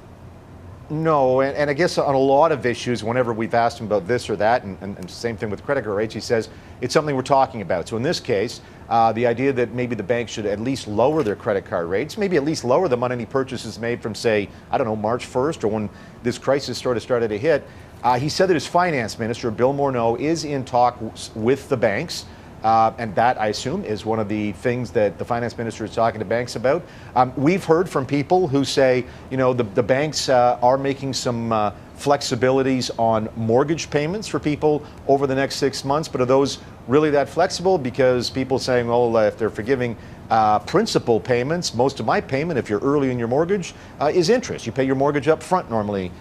No, and I guess on a lot of issues, whenever we've asked him about this or that, and same thing with credit card rates, he says it's something we're talking about. So in this case, the idea that maybe the banks should at least lower their credit card rates, maybe at least lower them on any purchases made from, say, I don't know, March 1st or when this crisis sort of started to hit. He said that his finance minister, Bill Morneau, is in talks with the banks. And that, I assume, is one of the things that the finance minister is talking to banks about. We've heard from people who say, you know, the banks are making some flexibilities on mortgage payments for people over the next 6 months. But are those really that flexible? Because people saying, well, if they're forgiving principal payments, most of my payment, if you're early in your mortgage, is interest. You pay your mortgage up front normally.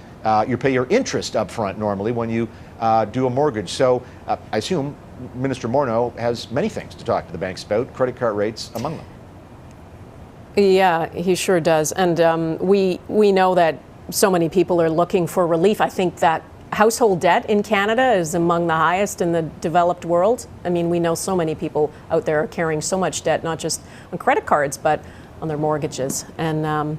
You pay your interest up front normally when you do a mortgage. So I assume Minister Morneau has many things to talk to the banks about, credit card rates among them. Yeah, he sure does. And we know that so many people are looking for relief. I think that household debt in Canada is among the highest in the developed world. I mean, we know so many people out there are carrying so much debt, not just on credit cards, but on their mortgages. And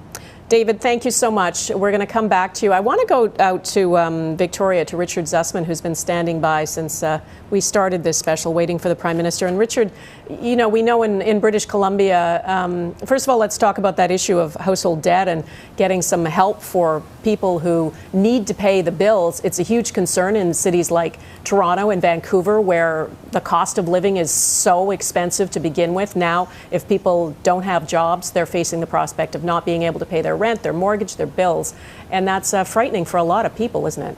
David, thank you so much. We're going to come back to you. I want to go out to Victoria, to Richard Zussman, who's been standing by since we started this special, waiting for the Prime Minister. And Richard, you know, we know in British Columbia, first of all, let's talk about that issue of household debt and getting some help for people who need to pay the bills. It's a huge concern in cities like Toronto and Vancouver, where the cost of living is so expensive to begin with. Now, if people don't have jobs, they're facing the prospect of not being able to pay their rent, their mortgage, their bills. And that's frightening for a lot of people, isn't it?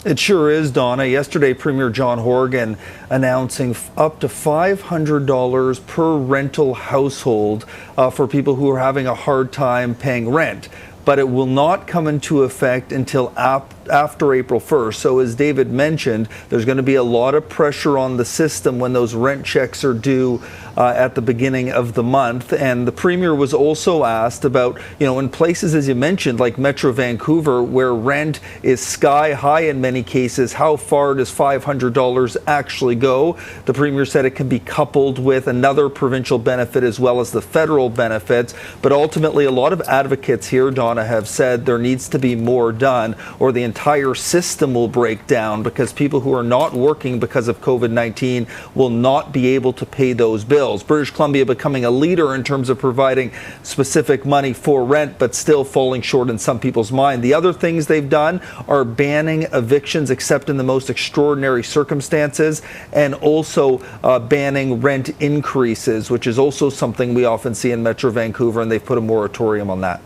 It sure is, Donna. Yesterday, Premier John Horgan announcing up to $500 per rental household for people who are having a hard time paying rent. But it will not come into effect until after April 1st. So as David mentioned, there's going to be a lot of pressure on the system when those rent checks are due at the beginning of the month. And the Premier was also asked about, you know, in places, as you mentioned, like Metro Vancouver, where rent is sky high in many cases, how far does $500 actually go? The Premier said it can be coupled with another provincial benefit as well as the federal benefits. But ultimately, a lot of advocates here, Donna, have said there needs to be more done, or the entire system will break down, because people who are not working because of COVID-19 will not be able to pay those bills. British Columbia becoming a leader in terms of providing specific money for rent, but still falling short in some people's mind. The other things they've done are banning evictions except in the most extraordinary circumstances, and also banning rent increases, which is also something we often see in Metro Vancouver, and they've put a moratorium on that.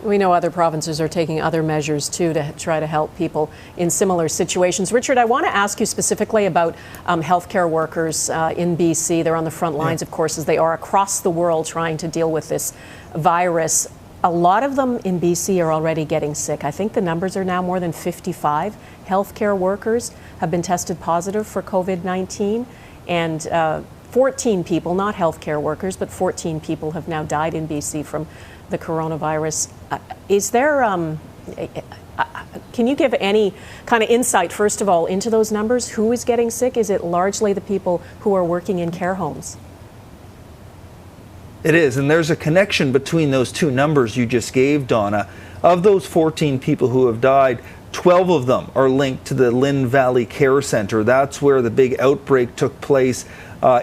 We know other provinces are taking other measures, too, to try to help people in similar situations. Richard, I want to ask you specifically about healthcare workers in BC. They're on the front lines, of course, as they are across the world trying to deal with this virus. A lot of them in BC are already getting sick. I think the numbers are now more than 55 healthcare workers have been tested positive for COVID-19. And 14 people, not healthcare workers, but 14 people have now died in BC from the coronavirus. Is there, can you give any kind of insight, first of all, into those numbers? Who is getting sick? Is it largely the people who are working in care homes? It is, and there's a connection between those two numbers you just gave, Donna. Of those 14 people who have died, 12 of them are linked to the Lynn Valley Care Centre. That's where the big outbreak took place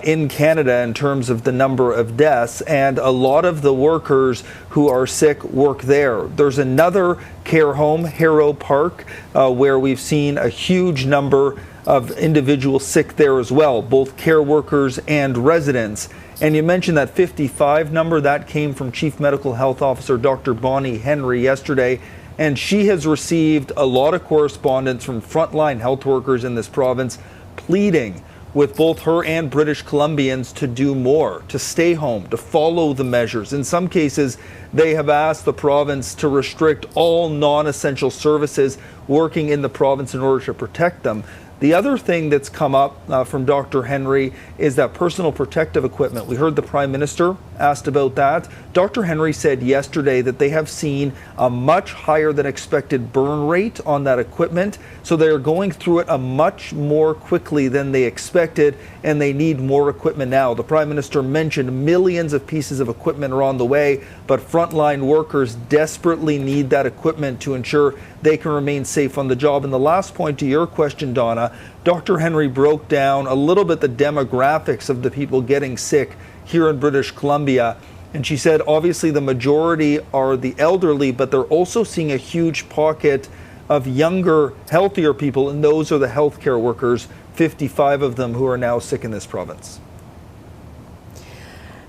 in Canada in terms of the number of deaths, and a lot of the workers who are sick work there. There's another care home, Rideau Park, where we've seen a huge number of individuals sick there as well, both care workers and residents. And you mentioned that 55 number, that came from Chief Medical Health Officer Dr. Bonnie Henry yesterday. And she has received a lot of correspondence from frontline health workers in this province pleading with both her and British Columbians to do more, to stay home, to follow the measures. In some cases, they have asked the province to restrict all non-essential services working in the province in order to protect them. The other thing that's come up from Dr. Henry is that personal protective equipment. We heard the Prime Minister asked about that. Dr. Henry said yesterday that they have seen a much higher than expected burn rate on that equipment. So they are going through it a much more quickly than they expected, and they need more equipment now. The Prime Minister mentioned millions of pieces of equipment are on the way, but frontline workers desperately need that equipment to ensure they can remain safe on the job. And the last point to your question, Donna, Dr. Henry broke down a little bit the demographics of the people getting sick here in British Columbia. And she said, obviously, the majority are the elderly, but they're also seeing a huge pocket of younger, healthier people, and those are the healthcare workers, 55 of them who are now sick in this province.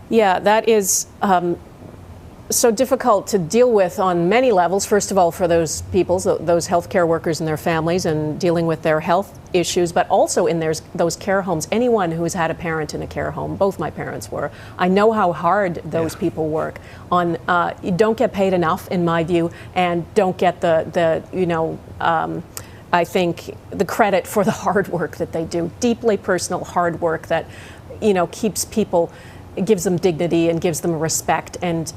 Yeah, that is so difficult to deal with on many levels. First of all, for those people, those healthcare workers and their families, and dealing with their health issues, but also in those care homes. Anyone who's had a parent in a care home, both my parents were, I know how hard those people work. You don't get paid enough, in my view, and don't get the I think the credit for the hard work that they do. Deeply personal hard work that, keeps people. It gives them dignity and gives them respect and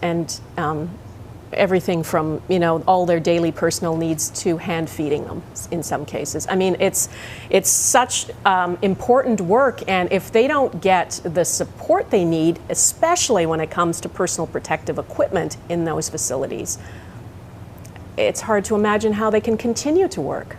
everything from, all their daily personal needs to hand feeding them in some cases. I mean, it's such important work, and if they don't get the support they need, especially when it comes to personal protective equipment in those facilities, it's hard to imagine how they can continue to work.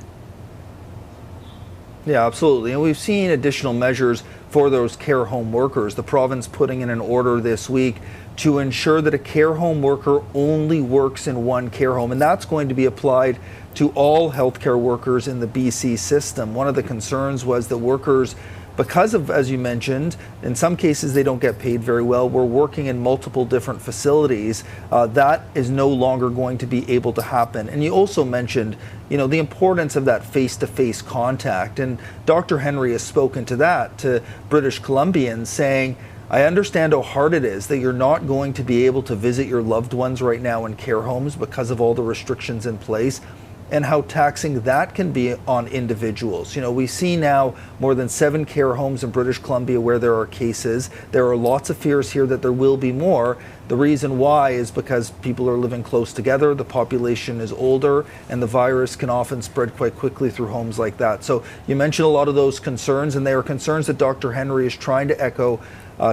Yeah, absolutely. And we've seen additional measures for those care home workers. The province putting in an order this week to ensure that a care home worker only works in one care home. And that's going to be applied to all healthcare workers in the BC system. One of the concerns was that workers, because of, as you mentioned, in some cases they don't get paid very well, we're working in multiple different facilities. That is no longer going to be able to happen. And you also mentioned, the importance of that face-to-face contact. And Dr. Henry has spoken to that, to British Columbians, saying, I understand how hard it is that you're not going to be able to visit your loved ones right now in care homes because of all the restrictions in place, and how taxing that can be on individuals. We see now more than 7 care homes in British Columbia where there are cases. There are lots of fears here that there will be more. The reason why is because people are living close together, the population is older, and the virus can often spread quite quickly through homes like that. So you mentioned a lot of those concerns, and they are concerns that Dr. Henry is trying to echo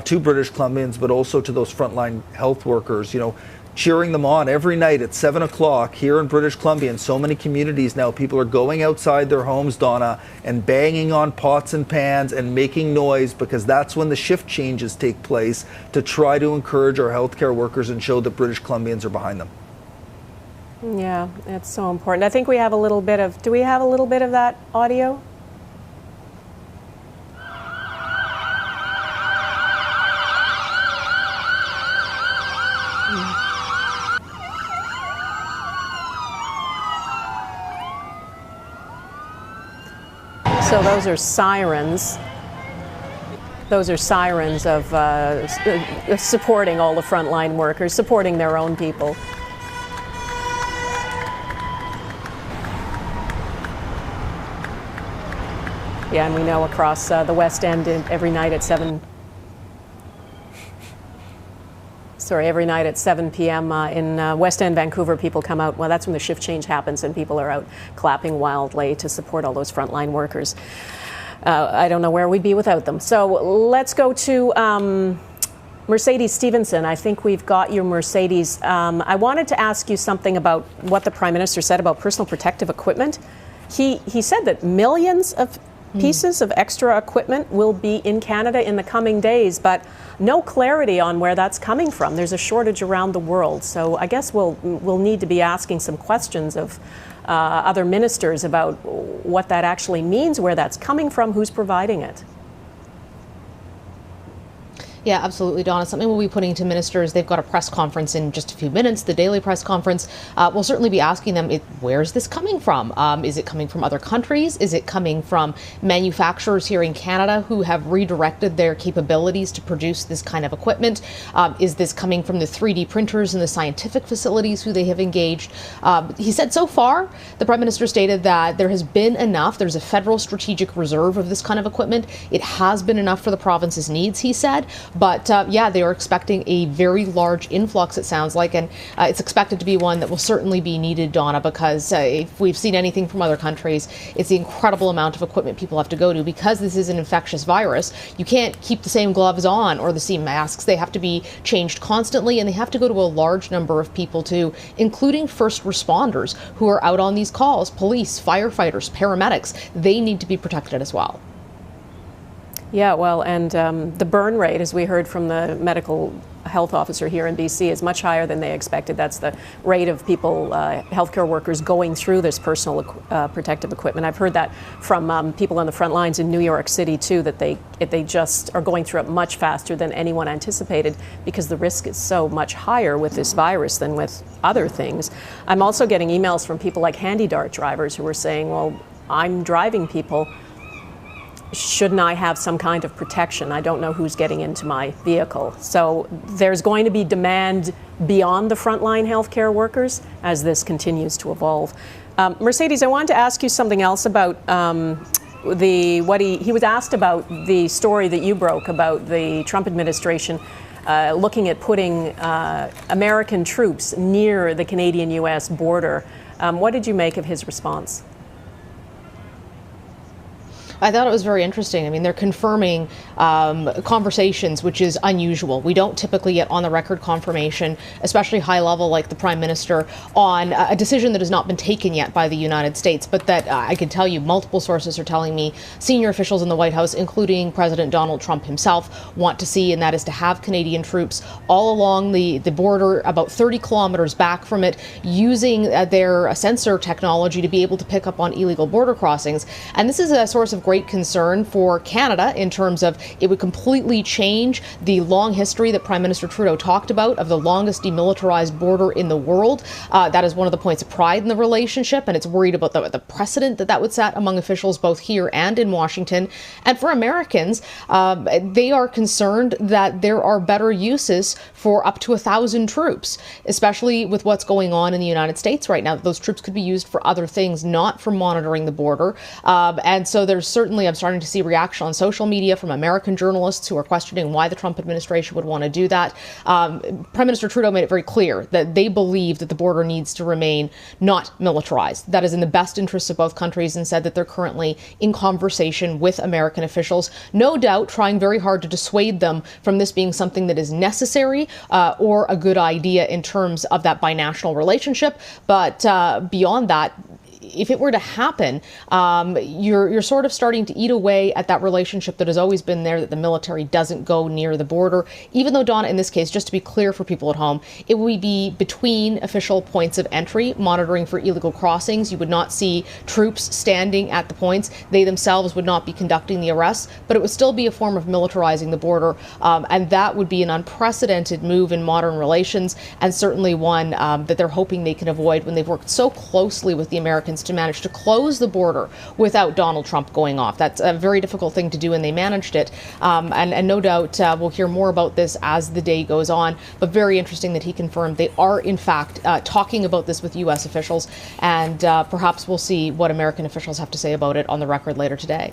to British Columbians, but also to those frontline health workers, cheering them on every night at 7 o'clock here in British Columbia. In so many communities now, people are going outside their homes, Donna, and banging on pots and pans and making noise, because that's when the shift changes take place, to try to encourage our healthcare workers and show that British Columbians are behind them. Yeah, it's so important. I think we have a little bit of, do we have a little bit of that audio? So those are sirens. Those are sirens of supporting all the frontline workers, supporting their own people. Yeah, and we know across the West End every night at 7 p.m. In West End, Vancouver, people come out. Well, that's when the shift change happens, and people are out clapping wildly to support all those frontline workers. I don't know where we'd be without them. So let's go to Mercedes Stevenson. I think we've got your Mercedes. I wanted to ask you something about what the Prime Minister said about personal protective equipment. He said that millions of pieces of extra equipment will be in Canada in the coming days, but no clarity on where that's coming from. There's a shortage around the world, so I guess we'll need to be asking some questions of other ministers about what that actually means, where that's coming from, who's providing it. Yeah, absolutely, Donna. Something we'll be putting to ministers. They've got a press conference in just a few minutes, the daily press conference. We'll certainly be asking them, where's this coming from? Is it coming from other countries? Is it coming from manufacturers here in Canada who have redirected their capabilities to produce this kind of equipment? Is this coming from the 3D printers and the scientific facilities who they have engaged? He said so far, the Prime Minister stated that there has been enough. There's a federal strategic reserve of this kind of equipment. It has been enough for the province's needs, he said. But yeah, they are expecting a very large influx, it sounds like, and it's expected to be one that will certainly be needed, Donna, because if we've seen anything from other countries, it's the incredible amount of equipment people have to go to. Because this is an infectious virus, you can't keep the same gloves on or the same masks. They have to be changed constantly, and they have to go to a large number of people too, including first responders who are out on these calls, police, firefighters, paramedics. They need to be protected as well. Yeah, well, and the burn rate, as we heard from the medical health officer here in BC, is much higher than they expected. That's the rate of people, healthcare workers, going through this personal protective equipment. I've heard that from people on the front lines in New York City, too, that they just are going through it much faster than anyone anticipated because the risk is so much higher with this virus than with other things. I'm also getting emails from people like handy dart drivers who are saying, well, I'm driving people. Shouldn't I have some kind of protection? I don't know who's getting into my vehicle. So there's going to be demand beyond the frontline healthcare workers as this continues to evolve. Mercedes, I wanted to ask you something else about he was asked about the story that you broke about the Trump administration looking at putting American troops near the Canadian-U.S. border. What did you make of his response? I thought it was very interesting. I mean, they're confirming conversations, which is unusual. We don't typically get on the record confirmation, especially high level like the Prime Minister, on a decision that has not been taken yet by the United States, but that I can tell you multiple sources are telling me senior officials in the White House, including President Donald Trump himself, want to see, and that is to have Canadian troops all along the border, about 30 kilometers back from it, using their sensor technology to be able to pick up on illegal border crossings. And this is a source of great concern for Canada in terms of it would completely change the long history that Prime Minister Trudeau talked about of the longest demilitarized border in the world. That is one of the points of pride in the relationship, and it's worried about the precedent that would set among officials both here and in Washington. And for Americans, they are concerned that there are better uses for up to 1,000 troops, especially with what's going on in the United States right now. Those troops could be used for other things, not for monitoring the border. And so there's certainly, I'm starting to see reaction on social media from American journalists who are questioning why the Trump administration would want to do that. Prime Minister Trudeau made it very clear that they believe that the border needs to remain not militarized. That is in the best interests of both countries, and said that they're currently in conversation with American officials, no doubt trying very hard to dissuade them from this being something that is necessary or a good idea in terms of that binational relationship. But beyond that, if it were to happen, you're sort of starting to eat away at that relationship that has always been there, that the military doesn't go near the border. Even though, Donna, in this case, just to be clear for people at home, it would be between official points of entry, monitoring for illegal crossings. You would not see troops standing at the points. They themselves would not be conducting the arrests, but it would still be a form of militarizing the border. And that would be an unprecedented move in modern relations, and certainly one that they're hoping they can avoid when they've worked so closely with the Americans to manage to close the border without Donald Trump going off. That's a very difficult thing to do, and they managed it. And no doubt we'll hear more about this as the day goes on, but very interesting that he confirmed they are, in fact, talking about this with U.S. officials, and perhaps we'll see what American officials have to say about it on the record later today.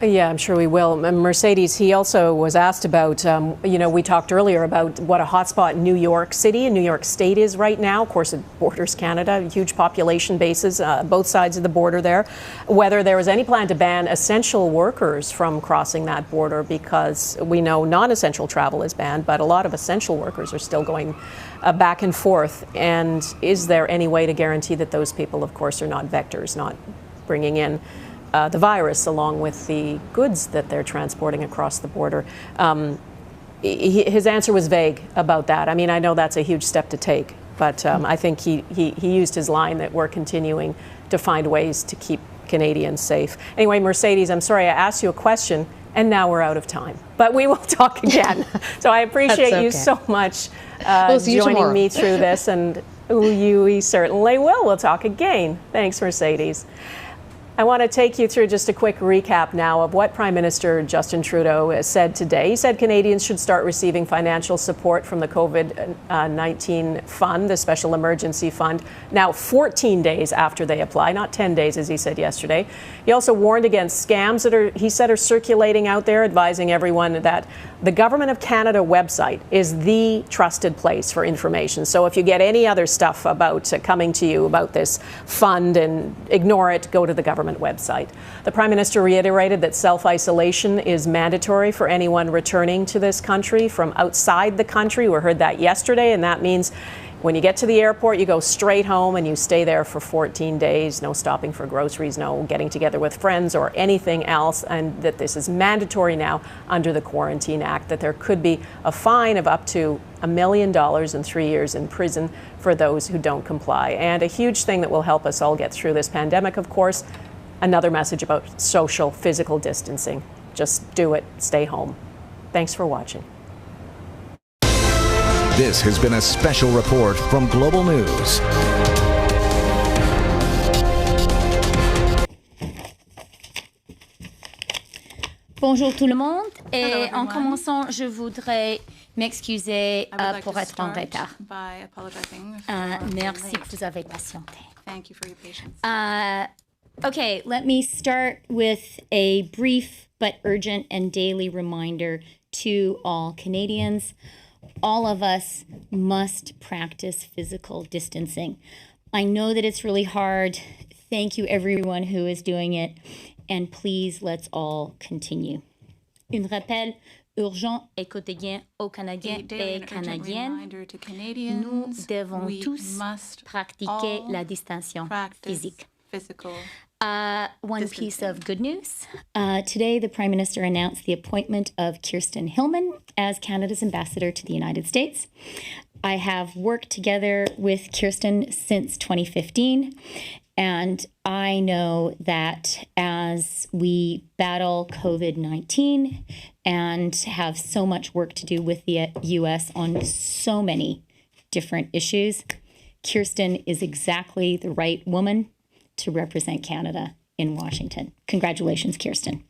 Yeah, I'm sure we will. Mercedes, he also was asked about, we talked earlier about what a hotspot New York City and New York State is right now. Of course, it borders Canada, huge population bases, both sides of the border there. Whether there was any plan to ban essential workers from crossing that border, because we know non-essential travel is banned, but a lot of essential workers are still going back and forth. And is there any way to guarantee that those people, of course, are not vectors, not bringing in the virus along with the goods that they're transporting across the border. His answer was vague about that. I mean, I know that's a huge step to take, but I think he used his line that we're continuing to find ways to keep Canadians safe. Anyway, Mercedes, I'm sorry I asked you a question, and now we're out of time. But we will talk again. So I appreciate you so much joining me through this, and we certainly will. We'll talk again. Thanks, Mercedes. I want to take you through just a quick recap now of what Prime Minister Justin Trudeau said today. He said Canadians should start receiving financial support from the COVID-19 fund, the Special Emergency Fund, now 14 days after they apply, not 10 days, as he said yesterday. He also warned against scams that he said are circulating out there, advising everyone that the Government of Canada website is the trusted place for information. So if you get any other stuff about coming to you about this fund, and ignore it, go to the government website. The Prime Minister reiterated that self-isolation is mandatory for anyone returning to this country from outside the country. We heard that yesterday, and that means when you get to the airport, you go straight home and you stay there for 14 days, no stopping for groceries, no getting together with friends or anything else, and that this is mandatory now under the Quarantine Act, that there could be a fine of up to $1 million and 3 years in prison for those who don't comply. And a huge thing that will help us all get through this pandemic, of course, another message about social, physical distancing. Just do it, stay home. Thanks for watching. This has been a special report from Global News. Bonjour tout le monde. Et en commençant, je voudrais m'excuser pour être en retard. Merci que vous avez patienté. Thank you for your patience. Okay, let me start with a brief but urgent and daily reminder to all Canadians. All of us must practice physical distancing. I know that it's really hard. Thank you everyone who is doing it. And please, let's all continue. Un rappel urgent et quotidien aux Canadiens et Canadiennes. Nous devons tous pratiquer la distanciation physique. One piece of good news. Today, the Prime Minister announced the appointment of Kirsten Hillman as Canada's ambassador to the United States. I have worked together with Kirsten since 2015, and I know that as we battle COVID-19 and have so much work to do with the U.S. on so many different issues, Kirsten is exactly the right woman to represent Canada in Washington. Congratulations, Kirsten.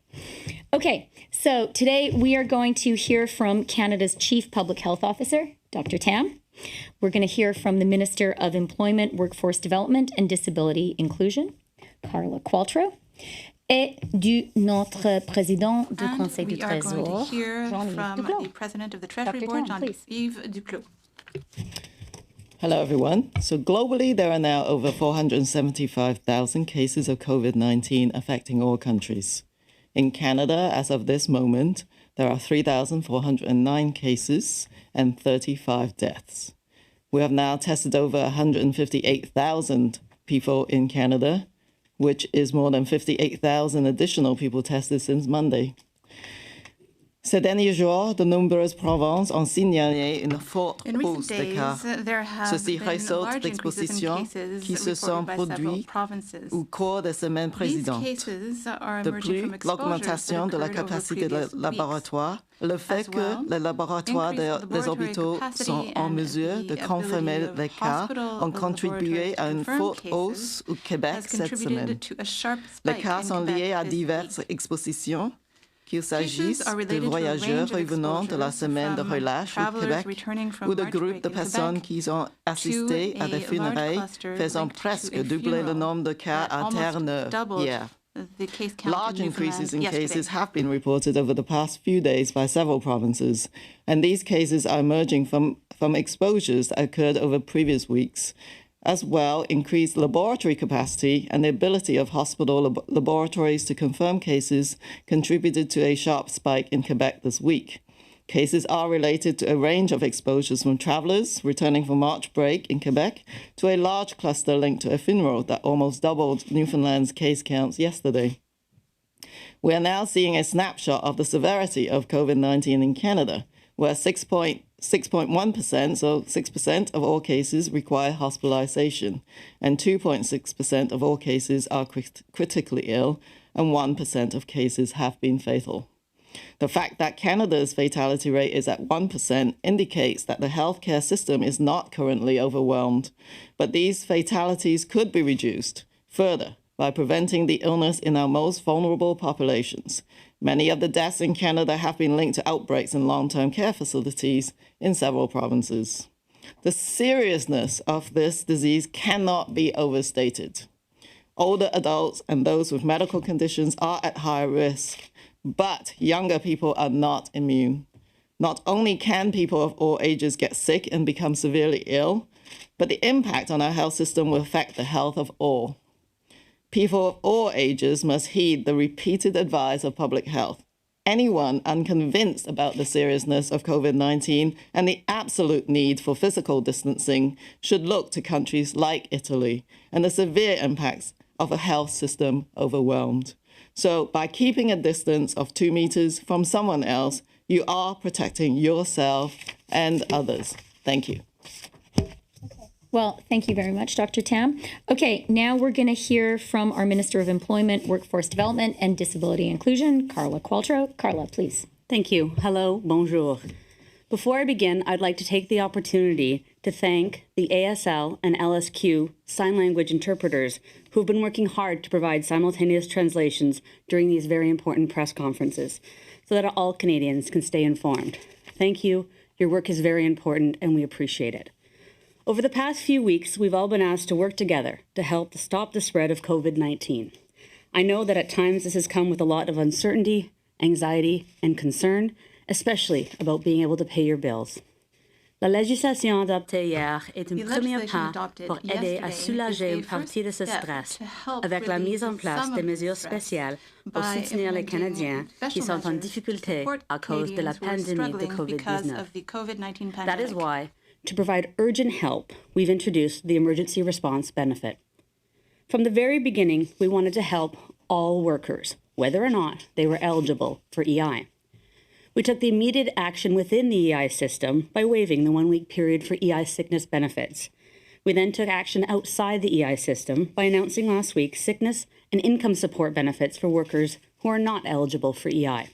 Okay, so today we are going to hear from Canada's Chief Public Health Officer, Dr. Tam. We're going to hear from the Minister of Employment, Workforce Development and Disability Inclusion, Carla Qualtrough, et du notre président du Conseil du Trésor, Jean-Yves Duclos. The President of the Treasury Board, Jean-Yves Duclos. Hello, everyone. So globally, there are now over 475,000 cases of COVID-19 affecting all countries. In Canada, as of this moment, there are 3,409 cases and 35 deaths. We have now tested over 158,000 people in Canada, which is more than 58,000 additional people tested since Monday. Ces derniers jours, de nombreuses provinces ont signalé une forte hausse des cas. Ceci ressort d'expositions qui se sont produites au cours des semaines précédentes. De plus, l'augmentation de la capacité des laboratoires, le fait que les laboratoires des hôpitaux sont en mesure de confirmer les cas ont contribué à une forte hausse au Québec cette semaine. Les cas sont liés à diverses expositions, qu'il s'agisse de voyageurs revenant de la semaine de relâche au Québec ou de groupes de personnes qui ont assisté à des funérailles, faisant presque doubler le nombre de cas à Terre-Neuve hier. Large increases in cases have been reported over the past few days by several provinces, and these cases are emerging from exposures that occurred over previous weeks. As well, increased laboratory capacity and the ability of hospital laboratories to confirm cases contributed to a sharp spike in Quebec this week. Cases are related to a range of exposures from travellers returning from March break in Quebec to a large cluster linked to a funeral that almost doubled Newfoundland's case counts yesterday. We are now seeing a snapshot of the severity of COVID-19 in Canada, where 6.1%, so 6% of all cases require hospitalization, and 2.6% of all cases are critically ill, and 1% of cases have been fatal. The fact that Canada's fatality rate is at 1% indicates that the healthcare system is not currently overwhelmed, but these fatalities could be reduced further by preventing the illness in our most vulnerable populations. Many of the deaths in Canada have been linked to outbreaks in long-term care facilities in several provinces. The seriousness of this disease cannot be overstated. Older adults and those with medical conditions are at higher risk, but younger people are not immune. Not only can people of all ages get sick and become severely ill, but the impact on our health system will affect the health of all. People of all ages must heed the repeated advice of public health. Anyone unconvinced about the seriousness of COVID-19 and the absolute need for physical distancing should look to countries like Italy and the severe impacts of a health system overwhelmed. So by keeping a distance of 2 meters from someone else, you are protecting yourself and others. Thank you. Well, thank you very much, Dr. Tam. Okay, now we're going to hear from our Minister of Employment, Workforce Development and Disability Inclusion, Carla Qualtrough. Carla, please. Thank you. Hello, bonjour. Before I begin, I'd like to take the opportunity to thank the ASL and LSQ sign language interpreters who have been working hard to provide simultaneous translations during these very important press conferences so that all Canadians can stay informed. Thank you. Your work is very important and we appreciate it. Over the past few weeks, we've all been asked to work together to help to stop the spread of COVID-19. I know that at times this has come with a lot of uncertainty, anxiety, and concern, especially about being able to pay your bills. La législation adoptée hier est un premier pas pour aider à soulager une partie de ce stress avec la mise en place des mesures spéciales pour soutenir les Canadiens qui sont en difficulté à cause de la pandémie de COVID-19. That is why, to provide urgent help, we've introduced the Emergency Response Benefit. From the very beginning, we wanted to help all workers, whether or not they were eligible for EI. We took the immediate action within the EI system by waiving the 1-week period for EI sickness benefits. We then took action outside the EI system by announcing last week sickness and income support benefits for workers who are not eligible for EI.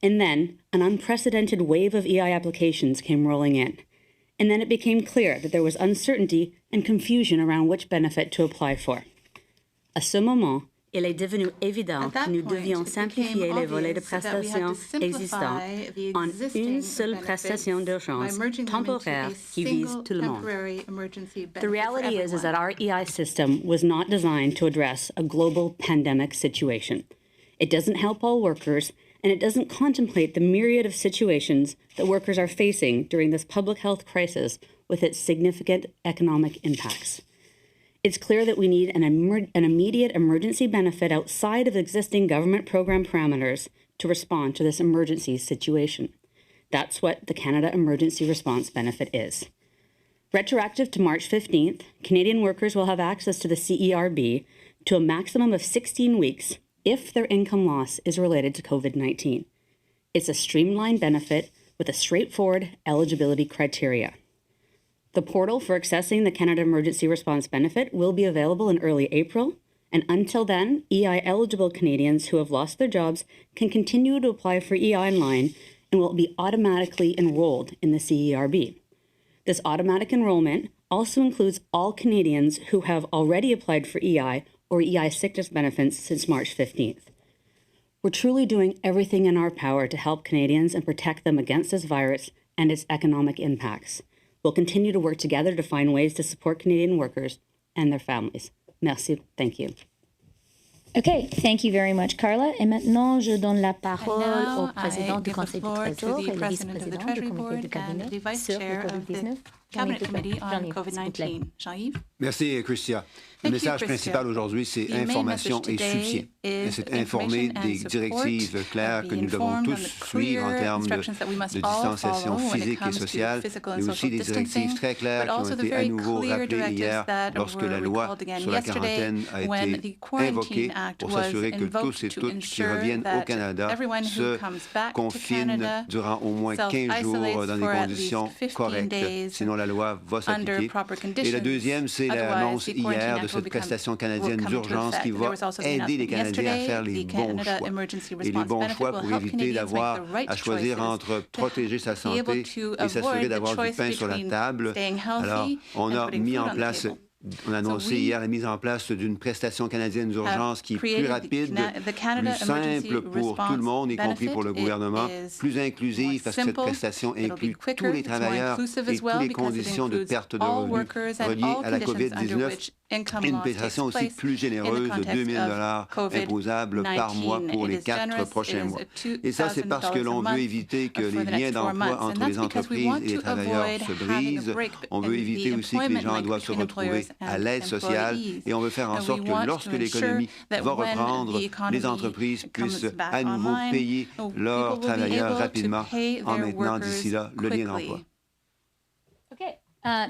And then an unprecedented wave of EI applications came rolling in. And then it became clear that there was uncertainty and confusion around which benefit to apply for. À ce moment, il est devenu évident que nous devions simplifier les volets de prestations existants en une seule prestation d'urgence temporaire qui vise tout le monde. The reality is that our EI system was not designed to address a global pandemic situation. It doesn't help all workers, and it doesn't contemplate the myriad of situations that workers are facing during this public health crisis with its significant economic impacts. It's clear that we need an immediate emergency benefit outside of existing government program parameters to respond to this emergency situation. That's what the Canada Emergency Response Benefit is. Retroactive to March 15th, Canadian workers will have access to the CERB to a maximum of 16 weeks if their income loss is related to COVID-19. It's a streamlined benefit with a straightforward eligibility criteria. The portal for accessing the Canada Emergency Response Benefit will be available in early April, and until then, EI-eligible Canadians who have lost their jobs can continue to apply for EI online and will be automatically enrolled in the CERB. This automatic enrollment also includes all Canadians who have already applied for EI or EI sickness benefits since March 15th. We're truly doing everything in our power to help Canadians and protect them against this virus and its economic impacts. We'll continue to work together to find ways to support Canadian workers and their families. Merci. Thank you. Okay, thank you very much, Carla. Et maintenant, je donne la parole au président du Conseil du Trésor et le vice-président du comité de cabinet sur le COVID-19. Cabinet Committee on COVID-19. Jean-Yves? Merci, Chrystia. Le message principal aujourd'hui, c'est information et soutien. Et c'est informer des directives claires que nous devons tous suivre en termes de distanciation physique et sociale, mais aussi des directives très claires qui ont été à nouveau rappelées hier lorsque la loi sur la quarantaine a été invoquée pour s'assurer que tous et toutes qui reviennent au Canada se confinent durant au moins 15 jours dans des conditions correctes, sinon la loi va s'appliquer. Et la deuxième, c'est l'annonce hier de cette prestation canadienne d'urgence qui va aider les Canadiens à faire les bons choix. Et les bons choix pour éviter d'avoir à choisir entre protéger sa santé et s'assurer d'avoir du pain sur la table. Alors, on a mis en place... On a annoncé hier la mise en place d'une prestation canadienne d'urgence qui est plus rapide, plus simple pour tout le monde, y compris pour le gouvernement, plus inclusive parce que cette prestation inclut tous les travailleurs et toutes les conditions de perte de revenus reliées à la COVID-19. Une prestation aussi plus généreuse de 2 000 $ imposables par mois pour les 4 prochains mois. Et ça, c'est parce que l'on veut éviter que les liens d'emploi entre les entreprises et les travailleurs se brisent. On veut éviter aussi que les gens doivent se retrouver à l'aide sociale et on veut faire en sorte que lorsque l'économie va reprendre, les entreprises puissent à nouveau payer leurs travailleurs rapidement en maintenant d'ici là le lien d'emploi.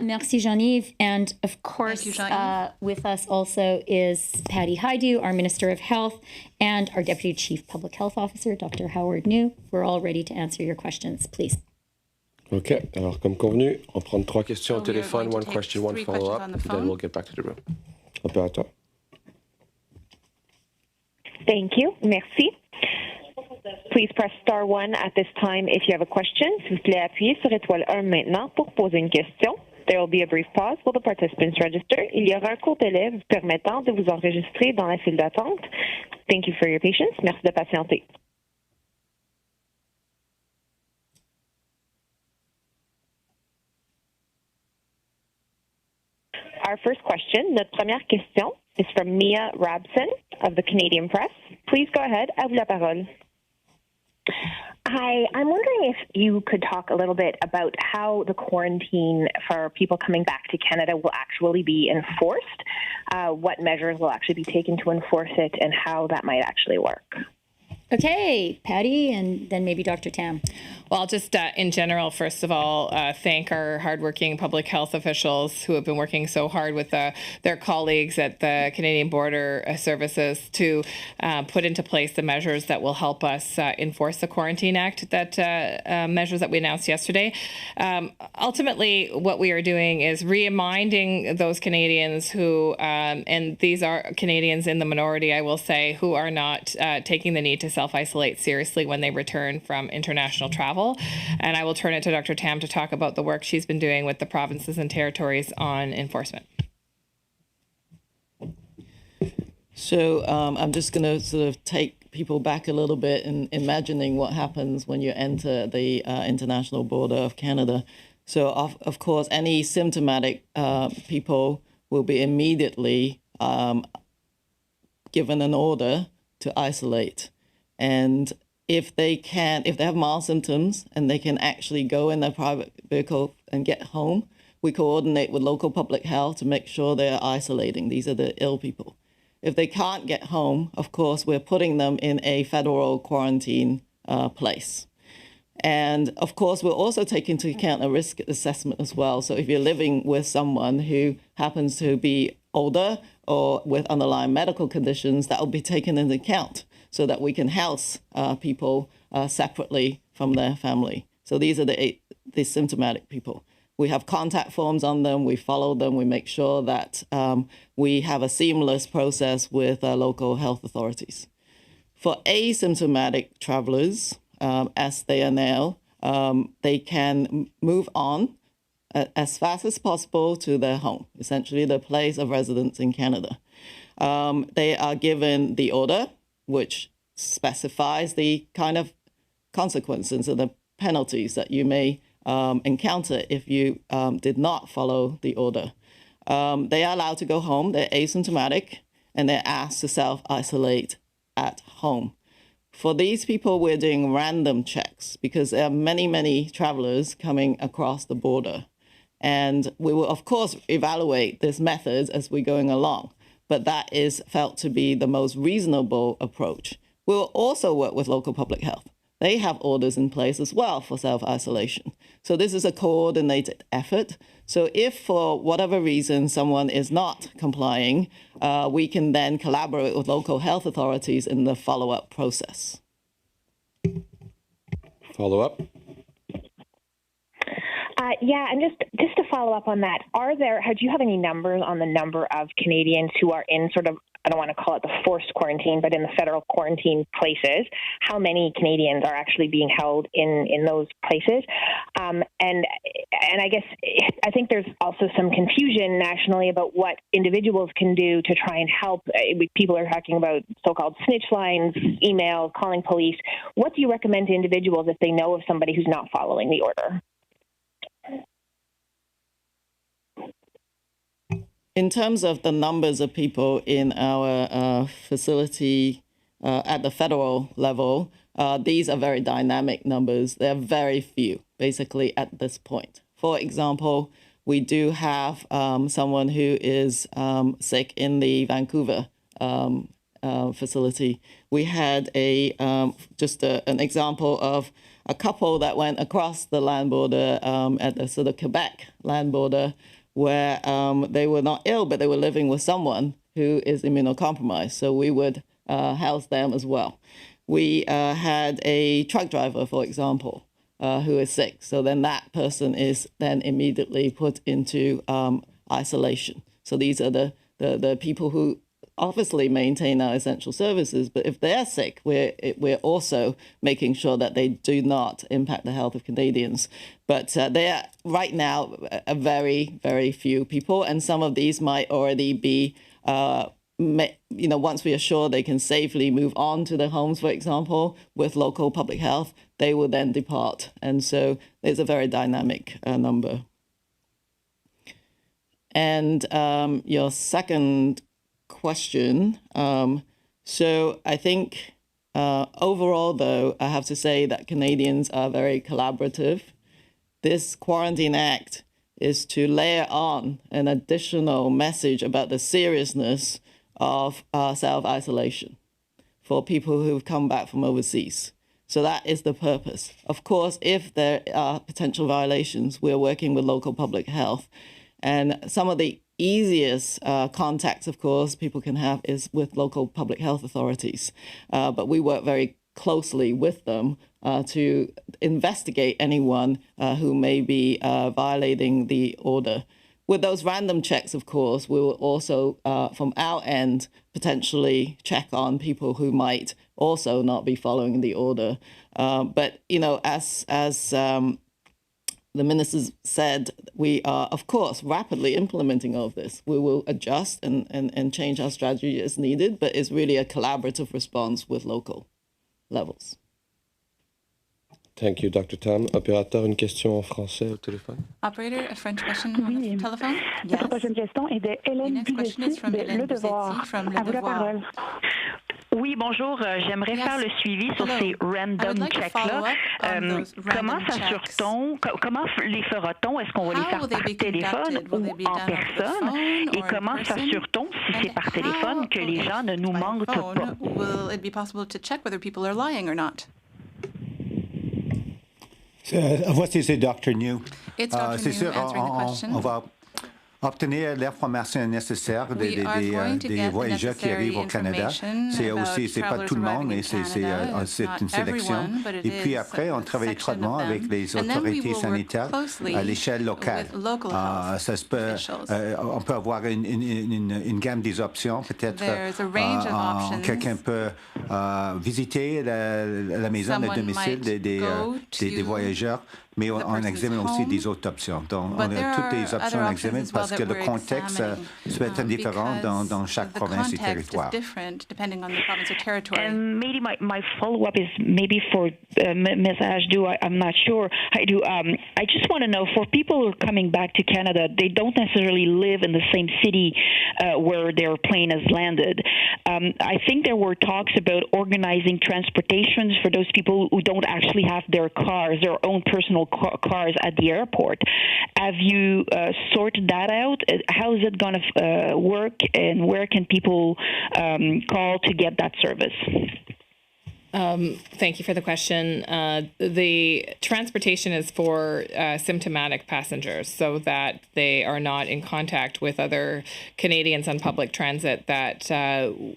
Merci, Jean-Yves. And of course, with us also is Patty Rideau, our Minister of Health, and our Deputy Chief Public Health Officer, Dr. Howard New. We're all ready to answer your questions, please. OK. Alors, comme convenu, on prend 3 questions au téléphone, 1 question, 1 follow-up, and then we'll get back to the room. Opérateur. Thank you. Merci. Please press star 1 at this time if you have a question. S'il vous plaît, appuyez sur étoile 1 maintenant pour poser une question. There will be a brief pause while the participants register. Il y aura un court délai vous permettant de vous enregistrer dans la file d'attente. Thank you for your patience. Merci de patienter. Our first question, notre première question, is from Mia Rabson of the Canadian Press. Please go ahead. À vous la parole. Hi, I'm wondering if you could talk a little bit about how the quarantine for people coming back to Canada will actually be enforced, what measures will actually be taken to enforce it, and how that might actually work. Okay, Patty, and then maybe Dr. Tam. Well, I'll just in general, first of all, thank our hardworking public health officials who have been working so hard with their colleagues at the Canadian Border Services to put into place the measures that will help us enforce the Quarantine Act, that measures that we announced yesterday. Ultimately, what we are doing is reminding those Canadians who, and these are Canadians in the minority, I will say, who are not taking the need to self-isolate seriously when they return from international travel. And I will turn it to Dr. Tam to talk about the work she's been doing with the provinces and territories on enforcement. So I'm just going to sort of take people back a little bit in imagining what happens when you enter the international border of Canada. So, of course, any symptomatic people will be immediately given an order to isolate. And if they have mild symptoms and they can actually go in their private vehicle and get home, we coordinate with local public health to make sure they're isolating. These are the ill people. If they can't get home, of course, we're putting them in a federal quarantine place. And of course, we're also taking into account a risk assessment as well. So if you're living with someone who happens to be older or with underlying medical conditions, that will be taken into account so that we can house people separately from their family. So these are the symptomatic people. We have contact forms on them. We follow them. We make sure that we have a seamless process with local health authorities. For asymptomatic travelers, as they are now, they can move on as fast as possible to their home, essentially their place of residence in Canada. They are given the order, which specifies the kind of consequences and the penalties that you may encounter if you did not follow the order. They are allowed to go home. They're asymptomatic, and they're asked to self-isolate at home. For these people, we're doing random checks because there are many, many travelers coming across the border. And we will, of course, evaluate this method as we're going along. But that is felt to be the most reasonable approach. We will also work with local public health. They have orders in place as well for self-isolation. So this is a coordinated effort. So if for whatever reason someone is not complying, we can then collaborate with local health authorities in the follow-up process. Follow-up? Yeah, and just to follow up on that, do you have any numbers on the number of Canadians who are in sort of, I don't want to call it the forced quarantine, but in the federal quarantine places? How many Canadians are actually being held in those places? And I think there's also some confusion nationally about what individuals can do to try and help. People are talking about so-called snitch lines, email, calling police. What do you recommend to individuals if they know of somebody who's not following the order? In terms of the numbers of people in our facility at the federal level, these are very dynamic numbers. They're very few, basically, at this point. For example, we do have someone who is sick in the Vancouver facility. We had an example of a couple that went across the land border at the sort of Quebec land border, where they were not ill, but they were living with someone who is immunocompromised. So we would house them as well. We had a truck driver, for example, who is sick. So then that person is then immediately put into isolation. So these are the people who obviously maintain our essential services, but if they're sick, we're also making sure that they do not impact the health of Canadians. But they are right now a very, very few people, and some of these might already be, once we are sure they can safely move on to their homes, for example, with local public health, they will then depart. And so there's a very dynamic number. And your second question. So I think overall, though, I have to say that Canadians are very collaborative. This Quarantine Act is to layer on an additional message about the seriousness of self-isolation for people who've come back from overseas. So that is the purpose. Of course, if there are potential violations, we're working with local public health. And some of the easiest contacts, of course, people can have is with local public health authorities. But we work very closely with them to investigate anyone who may be violating the order. With those random checks, of course, we will also, from our end, potentially check on people who might also not be following the order. But, as the ministers said, we are, of course, rapidly implementing all of this. We will adjust and change our strategy as needed, but it's really a collaborative response with local levels. Thank you, Dr. Tam. Opérateur, une question en français au téléphone. Operator, a French question on the telephone? Yes. La prochaine question est de Hélène Buzetti de Le Devoir. À vous la parole. Oui, bonjour. J'aimerais faire le suivi sur ces random checks-là. Comment s'assure-t-on, comment les fera-t-on? Est-ce qu'on va les faire par téléphone ou en personne? Et comment s'assure-t-on, si c'est par téléphone, que les gens ne nous mentent pas? Will it be possible to check whether people are lying or not? Voici, c'est Dr. New. It's Dr. C'est New sûr, answering the question. on va obtenir l'information nécessaire des voyageurs qui arrivent au Canada. C'est pas tout le monde, mais c'est une sélection. Et puis après, on travaille étroitement avec les autorités sanitaires à l'échelle locale. On peut avoir une gamme des options. Peut-être quelqu'un peut visiter la maison, le domicile des voyageurs. Mais on examine aussi des autres options. Donc, on a toutes les options à examiner parce que le contexte peut être différent dans chaque province et territoire. And maybe my follow-up is maybe for Ms. Ashdu. I'm not sure. I just want to know, for people who are coming back to Canada, they don't necessarily live in the same city where their plane has landed. I think there were talks about organizing transportations for those people who don't actually have their cars, their own personal cars at the airport. Have you sorted that out? How is it going to work, and where can people call to get that service? Thank you for the question. The transportation is for symptomatic passengers so that they are not in contact with other Canadians on public transit that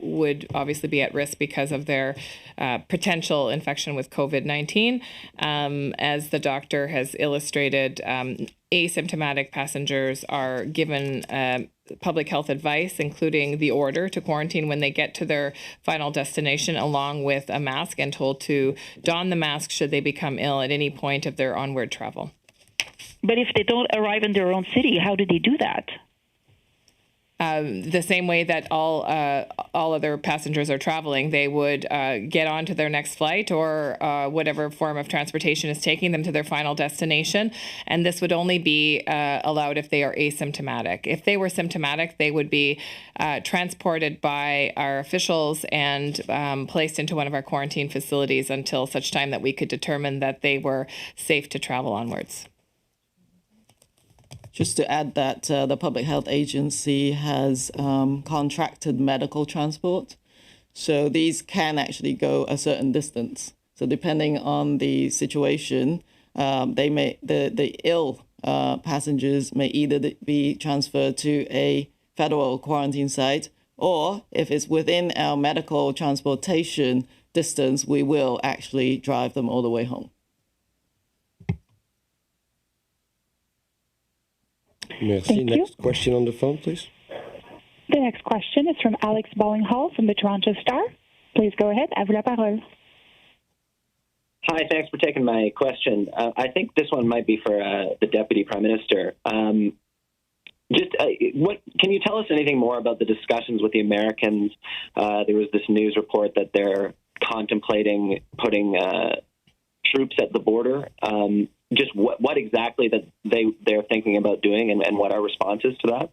would obviously be at risk because of their potential infection with COVID-19. As the doctor has illustrated, asymptomatic passengers are given public health advice, including the order to quarantine when they get to their final destination, along with a mask, and told to don the mask should they become ill at any point of their onward travel. But if they don't arrive in their own city, how do they do that? The same way that all other passengers are traveling, they would get on to their next flight or whatever form of transportation is taking them to their final destination. And this would only be allowed if they are asymptomatic. If they were symptomatic, they would be transported by our officials and placed into one of our quarantine facilities until such time that we could determine that they were safe to travel onwards. Just to add that the Public Health Agency has contracted medical transport. So these can actually go a certain distance. So depending on the situation, the ill passengers may either be transferred to a federal quarantine site, or if it's within our medical transportation distance, we will actually drive them all the way home. Merci. Next question on the phone, please. The next question is from Alex Ballinghall from the Toronto Star. Please go ahead. À vous la parole. Hi, thanks for taking my question. I think this one might be for the Deputy Prime Minister. Can you tell us anything more about the discussions with the Americans? There was this news report that they're contemplating putting troops at the border. Just what exactly that they're thinking about doing, and what our response is to that?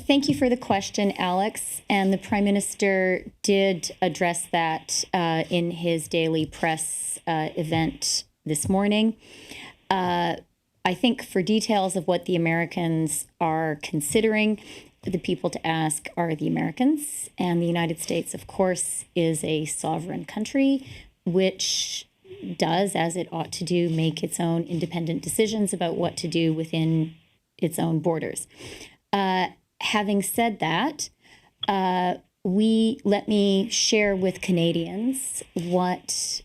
Thank you for the question, Alex. And the Prime Minister did address that in his daily press event this morning. I think for details of what the Americans are considering, the people to ask are the Americans. And the United States, of course, is a sovereign country, which does, as it ought to do, make its own independent decisions about what to do within its own borders. Having said that, let me share with Canadians what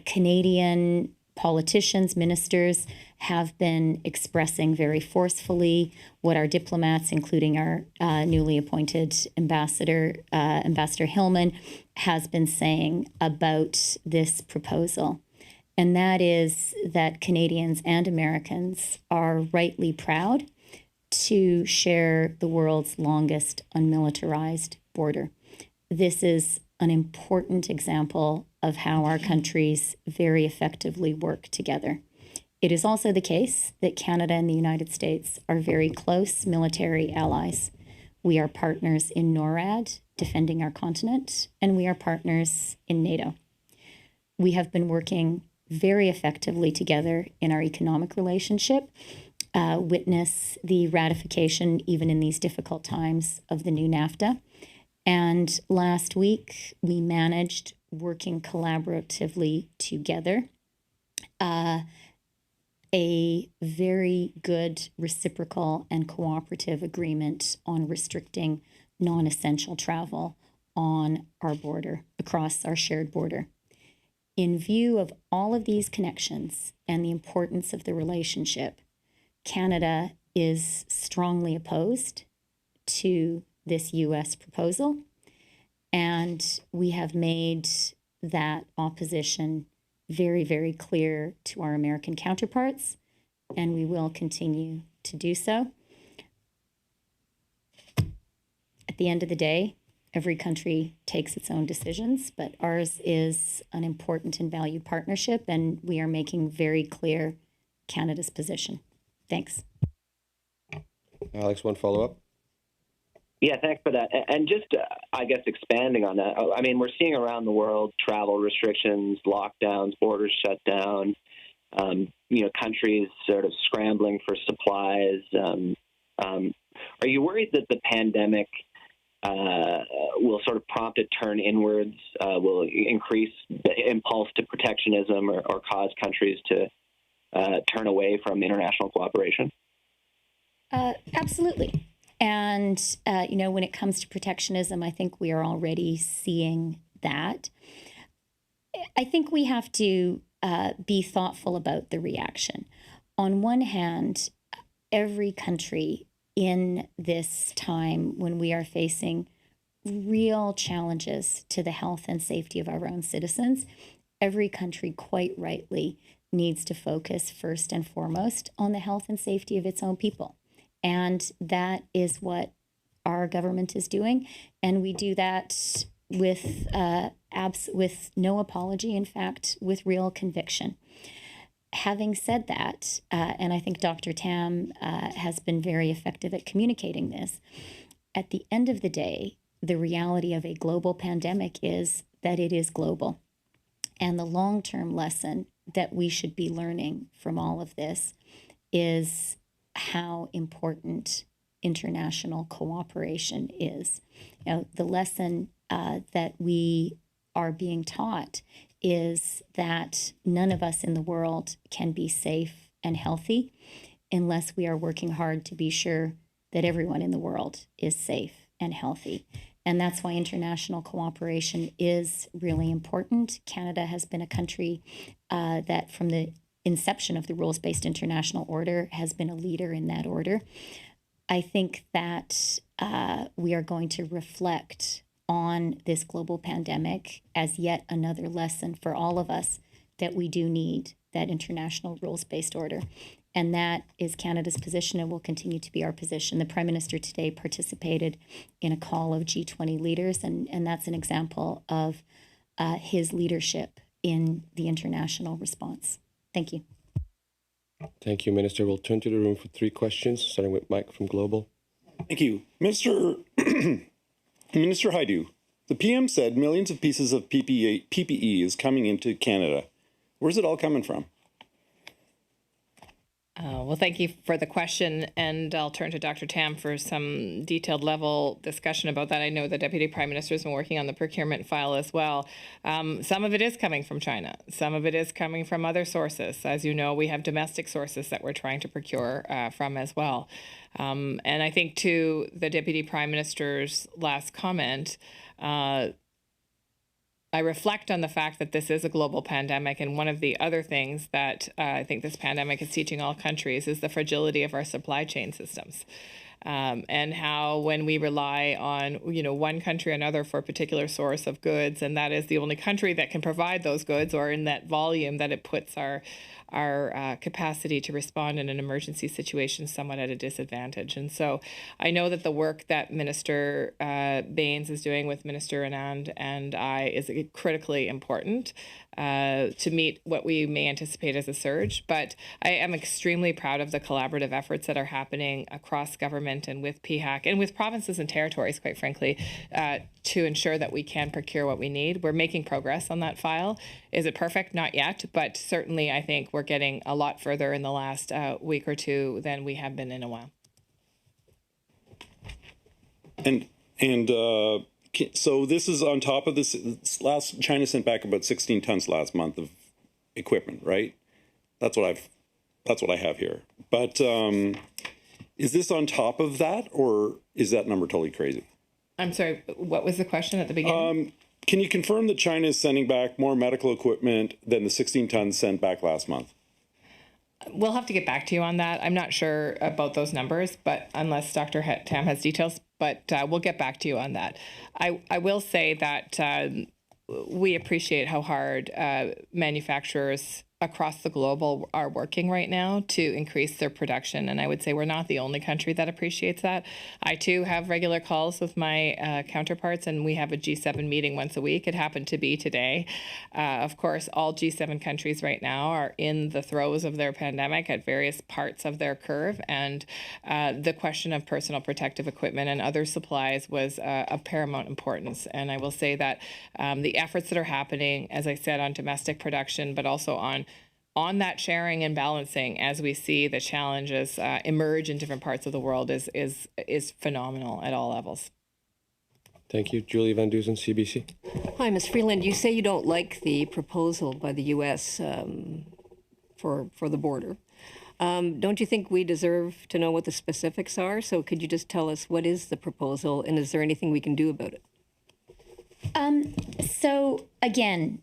Canadian politicians, ministers have been expressing very forcefully, what our diplomats, including our newly appointed Ambassador Hillman, has been saying about this proposal. And that is that Canadians and Americans are rightly proud to share the world's longest unmilitarized border. This is an important example of how our countries very effectively work together. It is also the case that Canada and the United States are very close military allies. We are partners in NORAD, defending our continent, and we are partners in NATO. We have been working very effectively together in our economic relationship. Witness the ratification, even in these difficult times, of the new NAFTA. And last week, we managed, working collaboratively together, a very good reciprocal and cooperative agreement on restricting non-essential travel on our border, across our shared border. In view of all of these connections and the importance of the relationship, Canada is strongly opposed to this U.S. proposal, and we have made that opposition very, very clear to our American counterparts, and we will continue to do so. At the end of the day, every country takes its own decisions, but ours is an important and valued partnership, and we are making very clear Canada's position. Thanks. Alex, one follow-up. Yeah, thanks for that. And just, I guess, expanding on that, I mean, we're seeing around the world travel restrictions, lockdowns, borders shut down, countries sort of scrambling for supplies. Are you worried that the pandemic will sort of prompt a turn inwards, will increase the impulse to protectionism or cause countries to turn away from international cooperation? Absolutely. And, when it comes to protectionism, I think we are already seeing that. I think we have to be thoughtful about the reaction. On one hand, every country in this time when we are facing real challenges to the health and safety of our own citizens, every country quite rightly needs to focus first and foremost on the health and safety of its own people. And that is what our government is doing. And we do that with no apology, in fact, with real conviction. Having said that, and I think Dr. Tam has been very effective at communicating this, at the end of the day, the reality of a global pandemic is that it is global. And the long-term lesson that we should be learning from all of this is how important international cooperation is. The lesson that we are being taught is that none of us in the world can be safe and healthy unless we are working hard to be sure that everyone in the world is safe and healthy. And that's why international cooperation is really important. Canada has been a country that from the inception of the rules-based international order has been a leader in that order. I think that we are going to reflect on this global pandemic as yet another lesson for all of us that we do need that international rules-based order. And that is Canada's position and will continue to be our position. The Prime Minister today participated in a call of G20 leaders, and that's an example of his leadership in the international response. Thank you. Thank you, Minister. We'll turn to the room for 3 questions, starting with Mike from Global. Thank you. Minister Rideau, the PM said millions of pieces of PPE is coming into Canada. Where's it all coming from? Well, thank you for the question, and I'll turn to Dr. Tam for some detailed level discussion about that. I know the Deputy Prime Minister has been working on the procurement file as well. Some of it is coming from China. Some of it is coming from other sources. As you know, we have domestic sources that we're trying to procure from as well. And I think to the Deputy Prime Minister's last comment, I reflect on the fact that this is a global pandemic, and one of the other things that I think this pandemic is teaching all countries is the fragility of our supply chain systems. And how when we rely on, one country or another for a particular source of goods, and that is the only country that can provide those goods or in that volume, that it puts our capacity to respond in an emergency situation somewhat at a disadvantage. And so I know that the work that Minister Baines is doing with Minister Anand and I is critically important to meet what we may anticipate as a surge. But I am extremely proud of the collaborative efforts that are happening across government and with PHAC and with provinces and territories, quite frankly, to ensure that we can procure what we need. We're making progress on that file. Is it perfect? Not yet, but certainly I think we're getting a lot further in the last week or two than we have been in a while. So this is on top of this. China sent back about 16 tons last month of equipment, right? That's what I have here. But is this on top of that, or is that number totally crazy? I'm sorry, what was the question at the beginning? Can you confirm that China is sending back more medical equipment than the 16 tons sent back last month? We'll have to get back to you on that. I'm not sure about those numbers, but unless Dr. Tam has details, but we'll get back to you on that. I will say that we appreciate how hard manufacturers across the globe are working right now to increase their production. And I would say we're not the only country that appreciates that. I, too, have regular calls with my counterparts, and we have a G7 meeting once a week. It happened to be today. Of course, all G7 countries right now are in the throes of their pandemic at various parts of their curve. And the question of personal protective equipment and other supplies was of paramount importance. And I will say that the efforts that are happening, as I said, on domestic production, but also on that sharing and balancing as we see the challenges emerge in different parts of the world is phenomenal at all levels. Thank you. Julie Van Dusen, CBC. Hi, Ms. Freeland. You say you don't like the proposal by the U.S. For the border. Don't you think we deserve to know what the specifics are? So could you just tell us what is the proposal, and is there anything we can do about it? So again,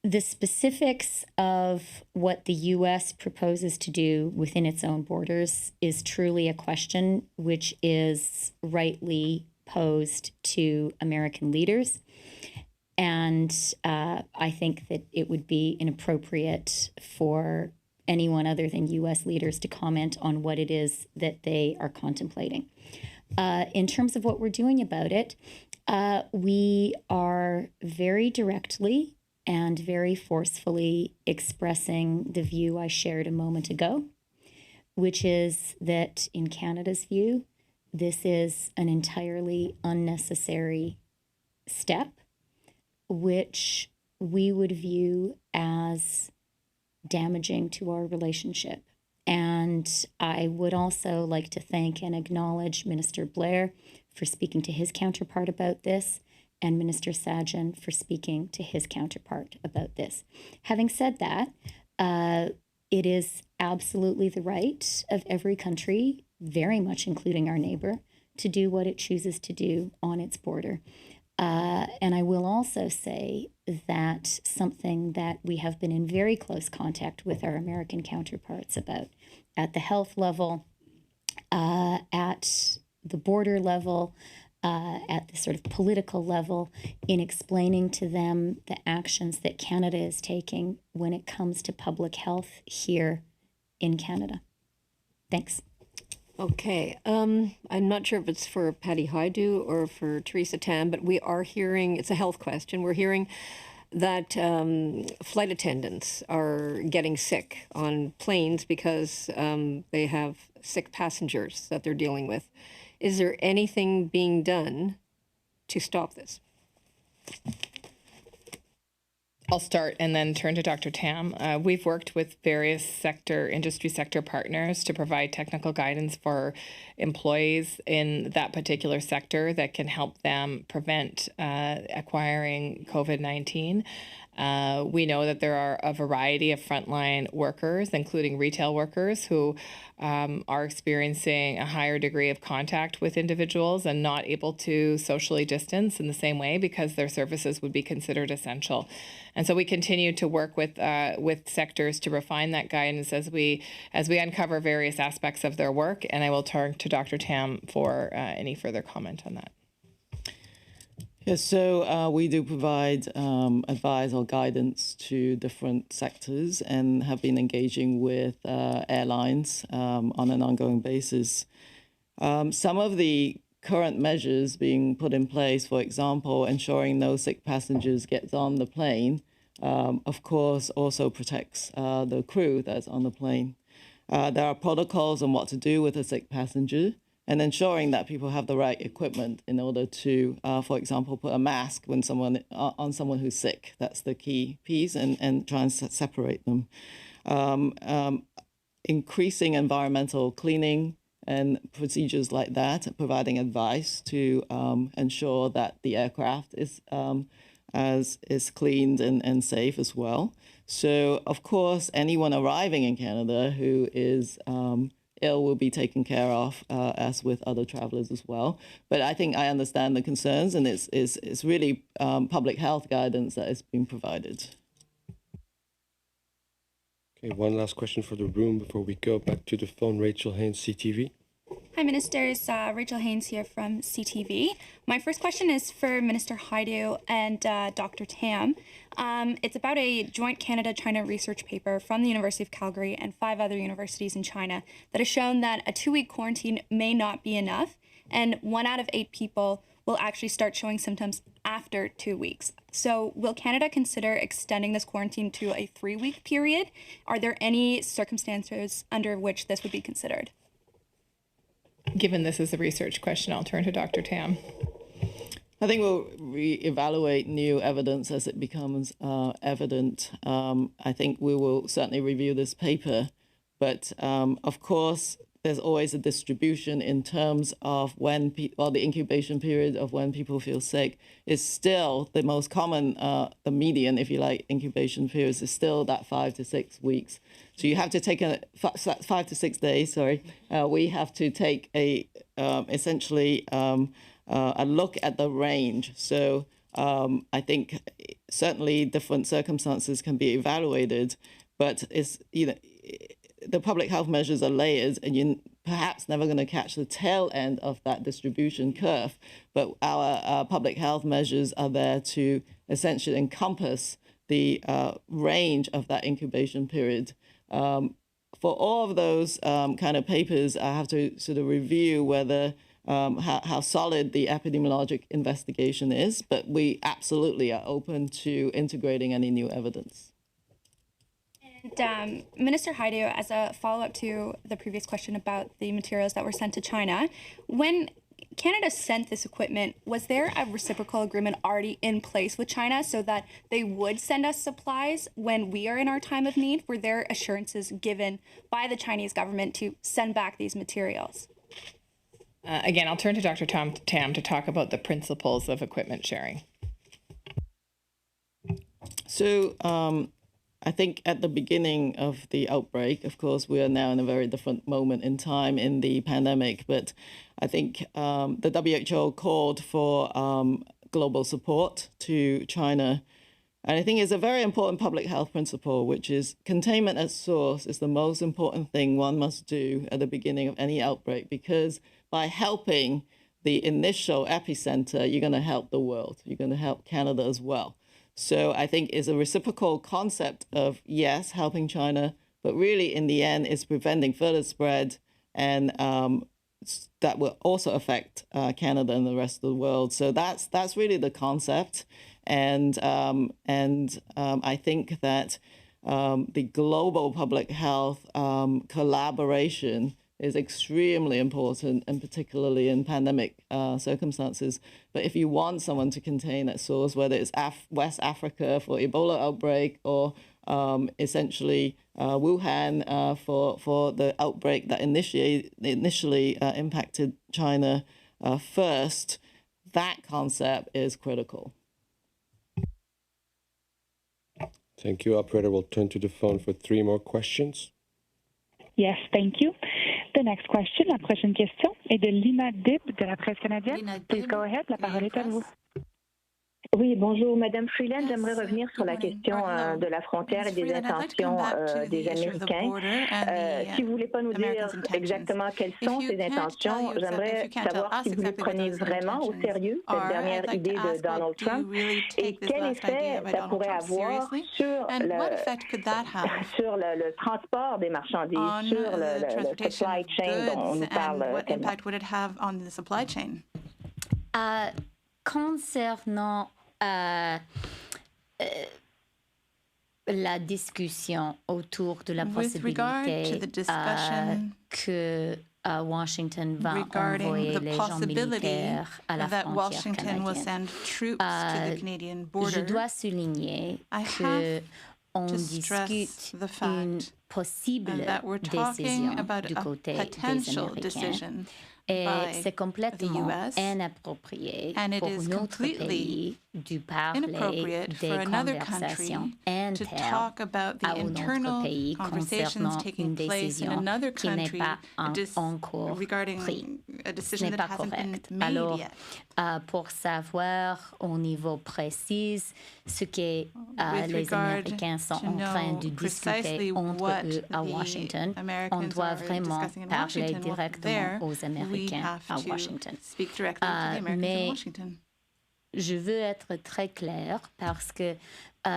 the specifics of what the U.S. proposes to do within its own borders is truly a question which is rightly posed to American leaders. And I think that it would be inappropriate for anyone other than U.S. leaders to comment on what it is that they are contemplating. In terms of what we're doing about it, we are very directly and very forcefully expressing the view I shared a moment ago, which is that in Canada's view, this is an entirely unnecessary step, which we would view as damaging to our relationship. And I would also like to thank and acknowledge Minister Blair for speaking to his counterpart about this, and Minister Sajjan for speaking to his counterpart about this. Having said that, it is absolutely the right of every country, very much including our neighbor, to do what it chooses to do on its border. And I will also say that something that we have been in very close contact with our American counterparts about at the health level, at the border level, at the sort of political level, in explaining to them the actions that Canada is taking when it comes to public health here in Canada. Thanks. Okay. I'm not sure if it's for Patty Hajdu or for Theresa Tam, but we are hearing, it's a health question, we're hearing that flight attendants are getting sick on planes because they have sick passengers that they're dealing with. Is there anything being done to stop this? I'll start and then turn to Dr. Tam. We've worked with various industry sector partners to provide technical guidance for employees in that particular sector that can help them prevent acquiring COVID-19. We know that there are a variety of frontline workers, including retail workers, who are experiencing a higher degree of contact with individuals and not able to socially distance in the same way because their services would be considered essential. And so we continue to work with sectors to refine that guidance as we uncover various aspects of their work. And I will turn to Dr. Tam for any further comment on that. Yes, so we do provide advice or guidance to different sectors and have been engaging with airlines on an ongoing basis. Some of the current measures being put in place, for example, ensuring no sick passengers gets on the plane, of course, also protects the crew that's on the plane. There are protocols on what to do with a sick passenger, and ensuring that people have the right equipment in order to, for example, put a mask when on someone who's sick. That's the key piece, and try and separate them. Increasing environmental cleaning and procedures like that, providing advice to ensure that the aircraft is cleaned and safe as well. So, of course, anyone arriving in Canada who is ill will be taken care of, as with other travelers as well. But I think I understand the concerns, and it's really public health guidance that is being provided. Okay, one last question for the room before we go back to the phone. Rachel Haynes, CTV. Hi, Ministers. Rachel Haynes here from CTV. My first question is for Minister Rideau and Dr. Tam. It's about a joint Canada-China research paper from the University of Calgary and 5 other universities in China that has shown that a 2-week quarantine may not be enough, and 1 out of 8 people will actually start showing symptoms after 2 weeks. So will Canada consider extending this quarantine to a 3-week period? Are there any circumstances under which this would be considered? Given this is a research question, I'll turn to Dr. Tam. I think we'll reevaluate new evidence as it becomes evident. I think we will certainly review this paper, but of course, there's always a distribution in terms of when the incubation period of when people feel sick is still the most common, the median, if you like, incubation periods is still that 5 to 6 weeks. So you have to take 5 to 6 days, we have to take essentially a look at the range. So I think certainly different circumstances can be evaluated, but the public health measures are layered, and you're perhaps never going to catch the tail end of that distribution curve. But our public health measures are there to essentially encompass the range of that incubation period. For all of those kind of papers, I have to sort of review whether how solid the epidemiologic investigation is, but we absolutely are open to integrating any new evidence. And Minister Rideau, as a follow-up to the previous question about the materials that were sent to China, when Canada sent this equipment, was there a reciprocal agreement already in place with China so that they would send us supplies when we are in our time of need? Were there assurances given by the Chinese government to send back these materials? Again, I'll turn to Dr. Tam to talk about the principles of equipment sharing. So I think at the beginning of the outbreak, of course, we are now in a very different moment in time in the pandemic, but I think the WHO called for global support to China. And I think it's a very important public health principle, which is containment at source is the most important thing one must do at the beginning of any outbreak, because by helping the initial epicenter, you're going to help the world. You're going to help Canada as well. So I think it's a reciprocal concept of, yes, helping China, but really in the end, it's preventing further spread, and that will also affect Canada and the rest of the world. So that's really the concept. And I think that the global public health collaboration is extremely important, and particularly in pandemic circumstances. But if you want someone to contain that source, whether it's West Africa for Ebola outbreak, or essentially Wuhan for the outbreak that initially impacted China first, that concept is critical. Thank you, Operator. We'll turn to the phone for 3 more questions. Yes, thank you. The next question, la prochaine question, est de Lina Dib de la presse canadienne. Please go ahead, la parole est à vous. Oui, bonjour, Madame Freeland. J'aimerais revenir sur la question de la frontière et des intentions des Américains. Si vous ne voulez pas nous dire exactement quelles sont ces intentions, j'aimerais savoir si vous les prenez vraiment au sérieux, cette dernière idée de Donald Trump, et quel effet ça pourrait avoir sur le transport des marchandises, sur le supply chain dont on nous parle tellement. Concernant la discussion autour de la possibilité que Washington va envoyer les gens militaires à la frontière canadienne, je dois souligner qu'on discute une possible décision du côté des Américains. Et c'est complètement inapproprié pour notre pays de parler des conversations internes à notre pays concernant une décision qui n'est pas encore prise. Ce n'est pas correct. Alors, pour savoir au niveau précis ce que les Américains sont en train de discuter entre eux à Washington, on doit vraiment parler directement aux Américains à Washington. Mais je veux être très claire parce que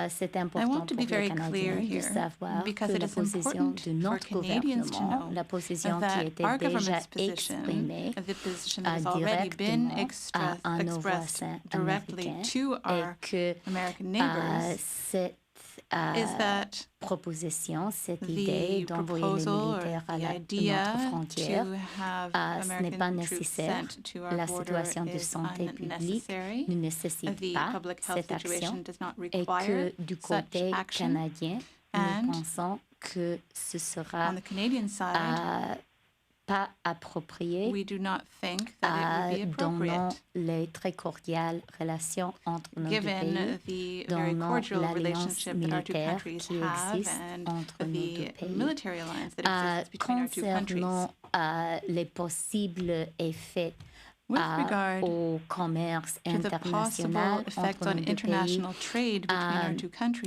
c'est important pour les Canadiens de savoir que la position de notre gouvernement, la position qui était déjà exprimée directement à nos voisins américains est que cette proposition, cette idée d'envoyer les militaires à notre frontière, ce n'est pas nécessaire. La situation de santé publique ne nécessite pas cette action et que du côté canadien, nous pensons que ce sera pas approprié dans les très cordiales relations entre nos deux pays, dans l'alliance militaire qui existe entre nos deux pays. Concernant les possibles effets au commerce international entre nos deux pays,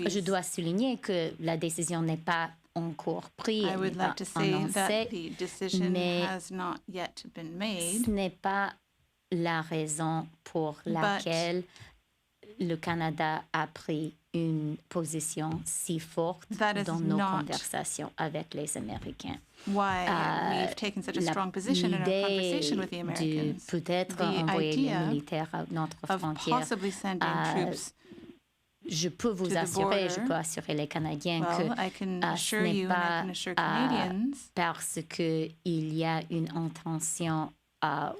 je dois souligner que la décision n'est pas encore pris, annoncé, mais ce n'est pas la raison pour laquelle le Canada a pris une position si forte dans nos conversations avec les Américains. L'idée de peut-être envoyer les militaires à notre frontière, je peux vous assurer, je peux assurer les Canadiens que ce n'est pas parce qu'il y a une intention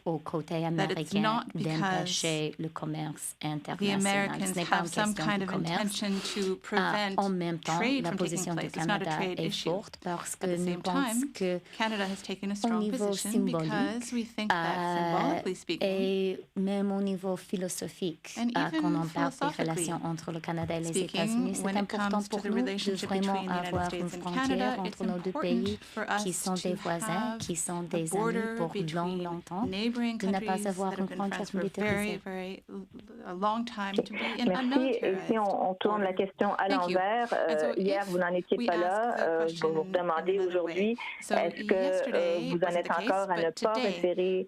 au côté américain d'empêcher le commerce international. Ce n'est pas une question de commerce. En même temps, la position du Canada est forte parce que nous pensons qu'au niveau symbolique et même au niveau philosophique, quand on parle des relations entre le Canada et les États-Unis, c'est important pour nous de vraiment avoir une frontière entre nos deux pays qui sont des voisins, qui sont des amis pour longtemps. De ne pas avoir une frontière militarisée. Merci. Et si on tourne la question à l'envers, hier, vous n'en étiez pas là. Je vais vous demander aujourd'hui, est-ce que vous en êtes encore à ne pas référer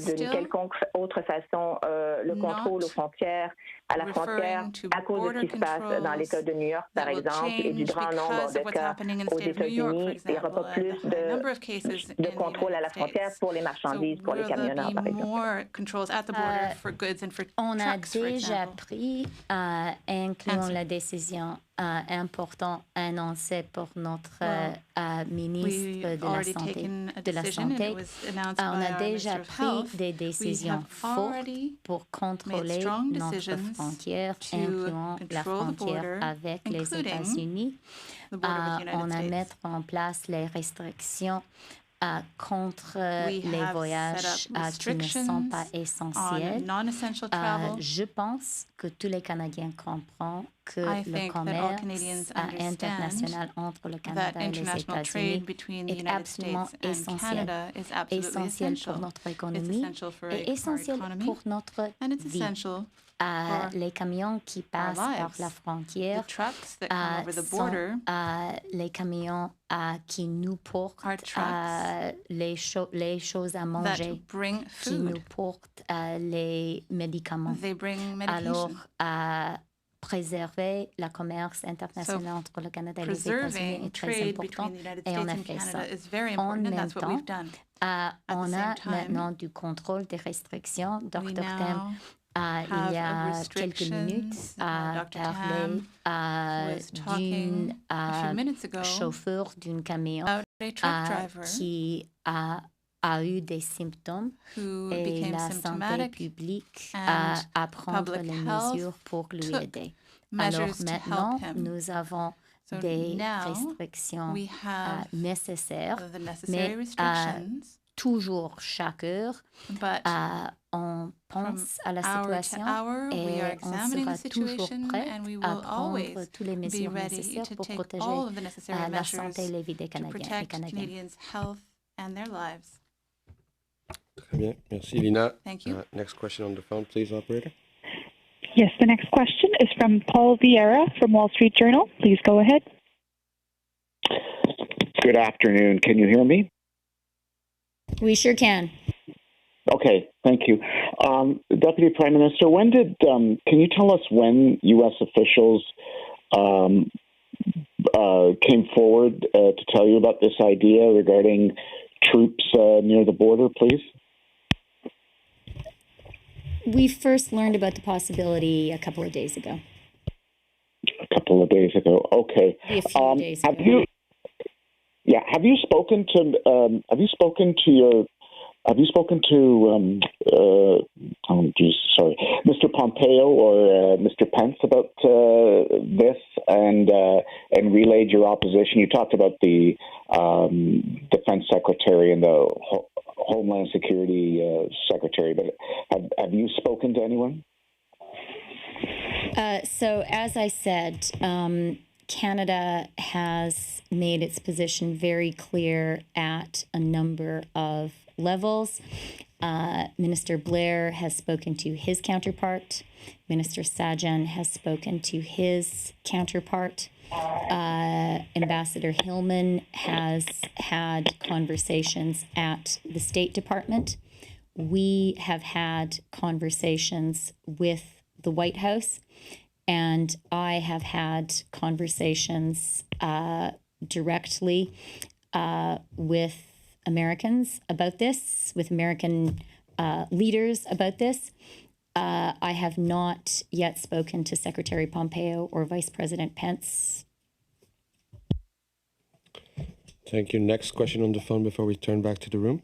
d'une quelconque autre façon le contrôle aux frontières, à la frontière, à cause de ce qui se passe dans l'État de New York, par exemple, et du grand nombre de cas aux États-Unis? Il n'y aura pas plus de contrôle à la frontière pour les marchandises, pour les camionneurs, par exemple. On a déjà pris, incluant la décision importante annoncée pour notre ministre de la Santé. On a déjà pris des décisions fortes pour contrôler notre frontière, incluant la frontière avec les États-Unis. On a mis en place les restrictions contre les voyages qui ne sont pas essentiels. Je pense que tous les Canadiens comprennent que le commerce international entre le Canada et les États-Unis est absolument essentiel pour notre économie et essentiel pour notre vie. Les camions qui passent par la frontière sont les camions qui nous portent les choses à manger, qui nous portent les médicaments. Alors, préserver le commerce international entre le Canada et les États-Unis est très important et on a fait ça. En même temps, on a maintenant du contrôle des restrictions. Dr. Tam, il y a quelques minutes, parlé d'un chauffeur d'un camion qui a eu des symptômes et la santé publique à prendre les mesures pour lui aider. Alors maintenant, nous avons des restrictions nécessaires, mais toujours chaque heure. On pense à la situation et on sera toujours prêt à prendre toutes les mesures nécessaires pour protéger la santé et la vie des Canadiens et Canadiennes. Très bien. Merci, Lina. Thank you. Next question on the phone, please, operator. Yes, the next question is from Paul Vieira from Wall Street Journal. Please go ahead. Good afternoon. Can you hear me? We sure can. Okay, thank you. Deputy Prime Minister, can you tell us when U.S. officials came forward to tell you about this idea regarding troops near the border, please? We first learned about the possibility a couple of days ago. A couple of days ago, okay. A few days ago. Have you spoken to Mr. Pompeo or Mr. Pence about this and relayed your opposition? You talked about the Defense Secretary and the Homeland Security Secretary, but have you spoken to anyone? So, as I said, Canada has made its position very clear at a number of levels. Minister Blair has spoken to his counterpart. Minister Sajjan has spoken to his counterpart. Ambassador Hillman has had conversations at the State Department. We have had conversations with the White House, and I have had conversations directly with Americans about this, with American leaders about this. I have not yet spoken to Secretary Pompeo or Vice President Pence. Thank you. Next question on the phone before we turn back to the room.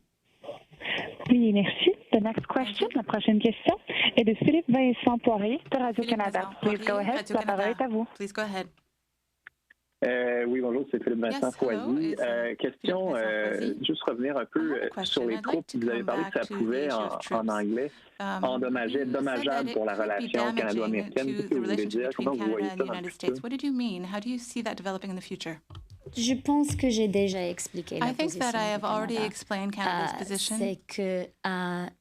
Oui, merci. The next question, la prochaine question, est de Philippe Vincent Poirier de Radio-Canada. Please go ahead. La parole est à vous. Please go ahead. Oui, bonjour, c'est Philippe Vincent Foisy. Question, juste revenir un peu sur les troupes. Vous avez parlé que ça pouvait, en anglais, dommageable pour la relation canado-américaine. Qu'est-ce que vous voulez dire? Comment vous voyez ça dans le futur? What did you mean? How do you see that developing in the future? Je pense que j'ai déjà expliqué la position I think that I have already explained Canada's position. C'est que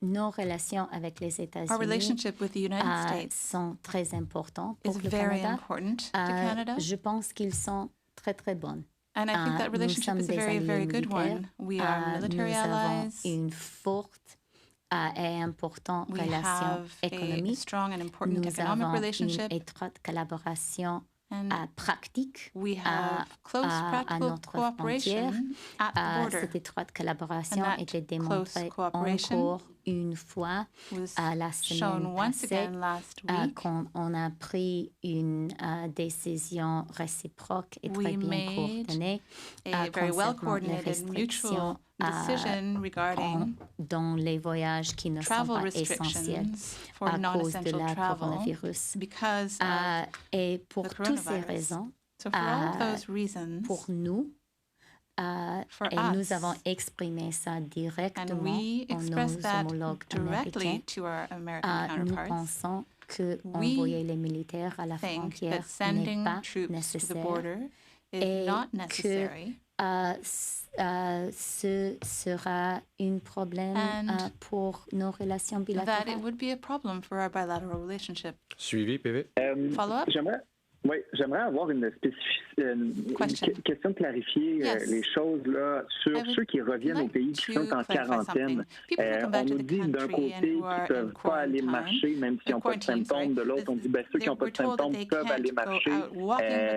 nos relations avec les États-Unis Our relationship with the United States sont très importantes pour le very Canada. Important to Canada. Je pense qu'ils sont très très bonnes. And I think that relationship is a very, very good one. We are military allies. Nous avons une forte et importante relation économique. Strong and important Nous economic avons relationship. Une étroite collaboration pratique we have close practical cooperation at the border. Cette étroite collaboration était démontrée encore une fois la semaine passée quand on a pris une décision réciproque et très bien coordonnée concernant les restrictions dans les voyages qui ne sont pas essentiels à cause de la coronavirus. Et pour toutes ces raisons, pour nous, et nous avons exprimé ça directement à nos homologues américains. Nous pensons qu'envoyer les militaires à la frontière n'est pas nécessaire et que ce sera un problème pour nos relations bilatérales. That it would be a problem for our bilateral relationship. Suivi, PV. Follow-up? J'aimerais avoir une question de clarifier les choses là, sur ceux qui reviennent au pays qui sont en quarantaine. On nous dit d'un côté qu'ils ne peuvent pas aller marcher même s'ils n'ont pas de symptômes. De l'autre, on dit ceux qui n'ont pas de symptômes peuvent aller marcher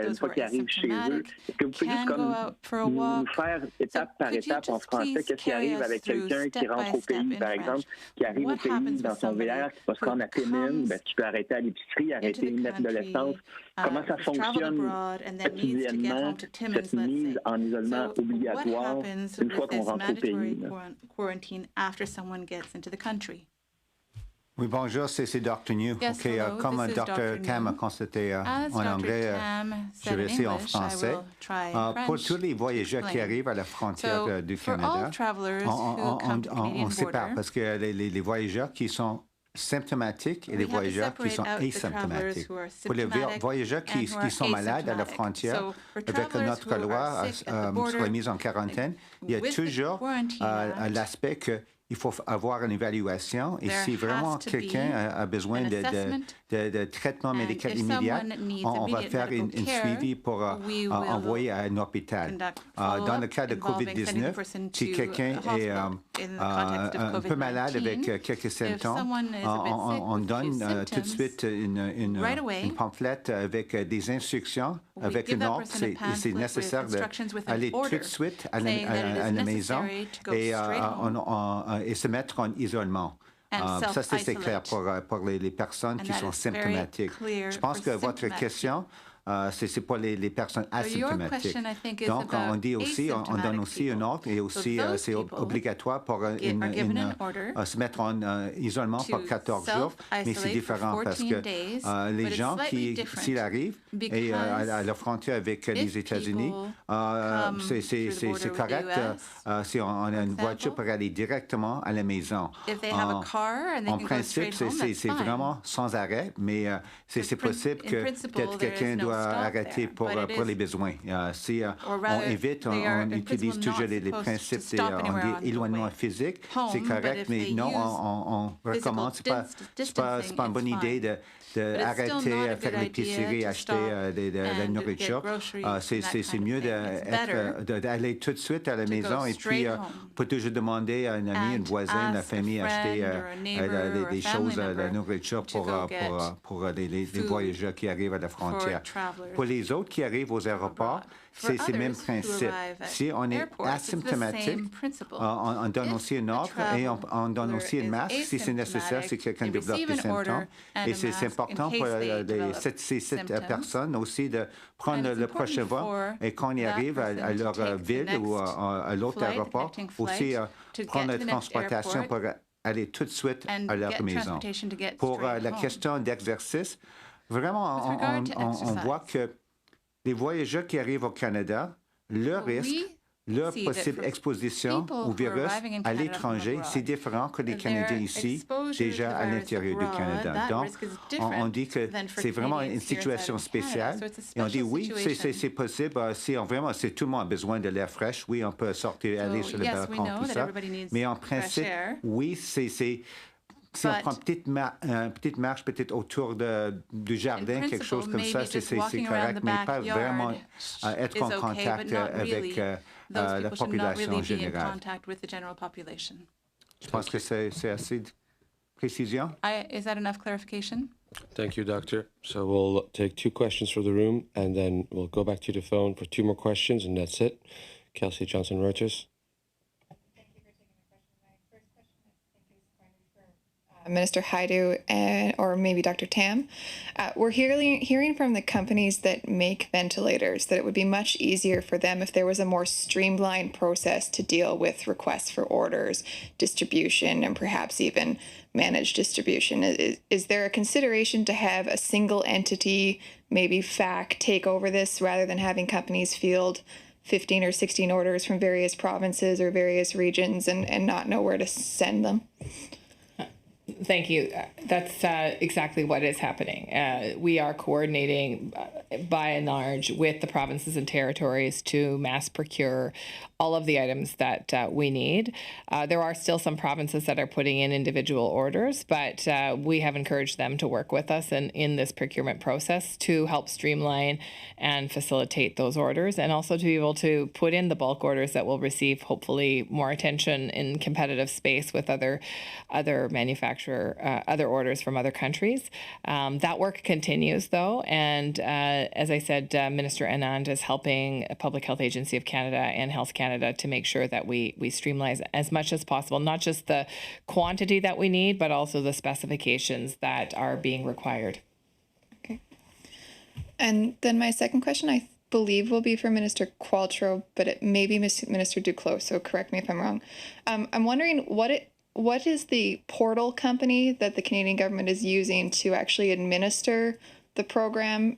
une fois qu'ils arrivent chez eux. Est-ce que vous pouvez juste nous faire étape par étape en français qu'est-ce qui arrive avec quelqu'un qui rentre au pays, par exemple, qui arrive au pays dans son VR, qui va se rendre à Témin, qui peut arrêter à l'épicerie, arrêter de mettre de l'essence. Comment ça fonctionne quotidiennement, cette mise en isolement obligatoire une fois qu'on rentre au pays? Quarantine after someone gets into the country. Oui, bonjour, c'est Dr. New. Yes, OK, hello, comme this is Dr. Tam a constaté en anglais, je vais essayer en français. Pour tous les voyageurs qui arrivent à la frontière du Canada, on sépare parce que les voyageurs qui sont symptomatiques et les voyageurs qui sont asymptomatiques. Pour les voyageurs qui sont malades à la frontière, avec notre loi sur la mise en quarantaine, il y a toujours l'aspect que il faut avoir une évaluation et si vraiment quelqu'un a besoin de traitement médical immédiat, on va faire une suivi pour envoyer à un hôpital. Dans le cas de COVID-19, si quelqu'un est un peu malade avec quelques symptômes, on donne tout de suite une pamphlet avec des instructions, avec une ordre. C'est nécessaire d'aller tout de suite à la maison et se mettre en isolement. Ça, c'est clair pour les personnes qui sont symptomatiques. Je pense que votre question, c'est pour les personnes asymptomatiques. Donc, on dit aussi, on donne aussi une ordre et aussi c'est obligatoire pour se mettre en isolement pour 14 jours, mais c'est différent parce que les gens s'ils arrivent et à la frontière avec les États-Unis, c'est correct si on a une voiture pour aller directement à la maison. En principe, c'est vraiment sans arrêt, mais c'est possible que peut-être quelqu'un doit arrêter pour les besoins. Si on évite, on utilise toujours les principes d'éloignement physique, c'est correct, mais non, on recommande. C'est pas une bonne idée d'arrêter, faire l'épicerie, acheter de la nourriture. C'est mieux d'aller tout de suite à la maison et puis pas toujours demander à un ami, une voisine, la famille, acheter des choses, de la nourriture pour les voyageurs qui arrivent à la frontière. Pour les autres qui arrivent aux aéroports, c'est le même principe. Si on est asymptomatique, on donne aussi une ordre et on donne aussi une masque si c'est nécessaire, si quelqu'un développe des symptômes. Et c'est important pour ces personnes aussi de prendre le prochain vol et quand on y arrive à leur ville ou à l'autre aéroport, aussi prendre la transportation pour aller tout de suite à leur maison. Pour la question d'exercice, vraiment, on voit que les voyageurs qui arrivent au Canada, leur risque, leur possible exposition au virus à l'étranger, c'est différent que les Canadiens ici, déjà à l'intérieur du Canada. Donc, on dit que c'est vraiment une situation spéciale. Et on dit oui, c'est possible. Si vraiment, si tout le monde a besoin de l'air fraîche, oui, on peut sortir, aller sur le balcon, tout ça. Mais en principe, oui, si on prend une petite marche peut-être autour du jardin, quelque chose comme ça, c'est correct, mais pas vraiment être en contact avec la population générale. Je pense que c'est assez de précision. Is that enough clarification? Thank you, Doctor. So we'll take 2 questions from the room, and then we'll go back to the phone for 2 more questions, and that's it. Kelsey Johnson Reuters. Minister Rideau or maybe Dr. Tam. We're hearing from the companies that make ventilators that it would be much easier for them if there was a more streamlined process to deal with requests for orders, distribution, and perhaps even managed distribution. Is there a consideration to have a single entity, maybe FAC, take over this rather than having companies field 15 or 16 orders from various provinces or various regions and not know where to send them? Thank you. That's exactly what is happening. We are coordinating by and large with the provinces and territories to mass procure all of the items that we need. There are still some provinces that are putting in individual orders, but we have encouraged them to work with us in this procurement process to help streamline and facilitate those orders, and also to be able to put in the bulk orders that will receive hopefully more attention in competitive space with other other orders from other countries. That work continues though, and as I said, Minister Anand is helping Public Health Agency of Canada and Health Canada to make sure that we streamline as much as possible, not just the quantity that we need, but also the specifications that are being required. Okay. And then my second question, I believe, will be for Minister Qualtrough, but it may be Minister Duclos, so correct me if I'm wrong. I'm wondering what what is the portal company that the Canadian government is using to actually administer the program?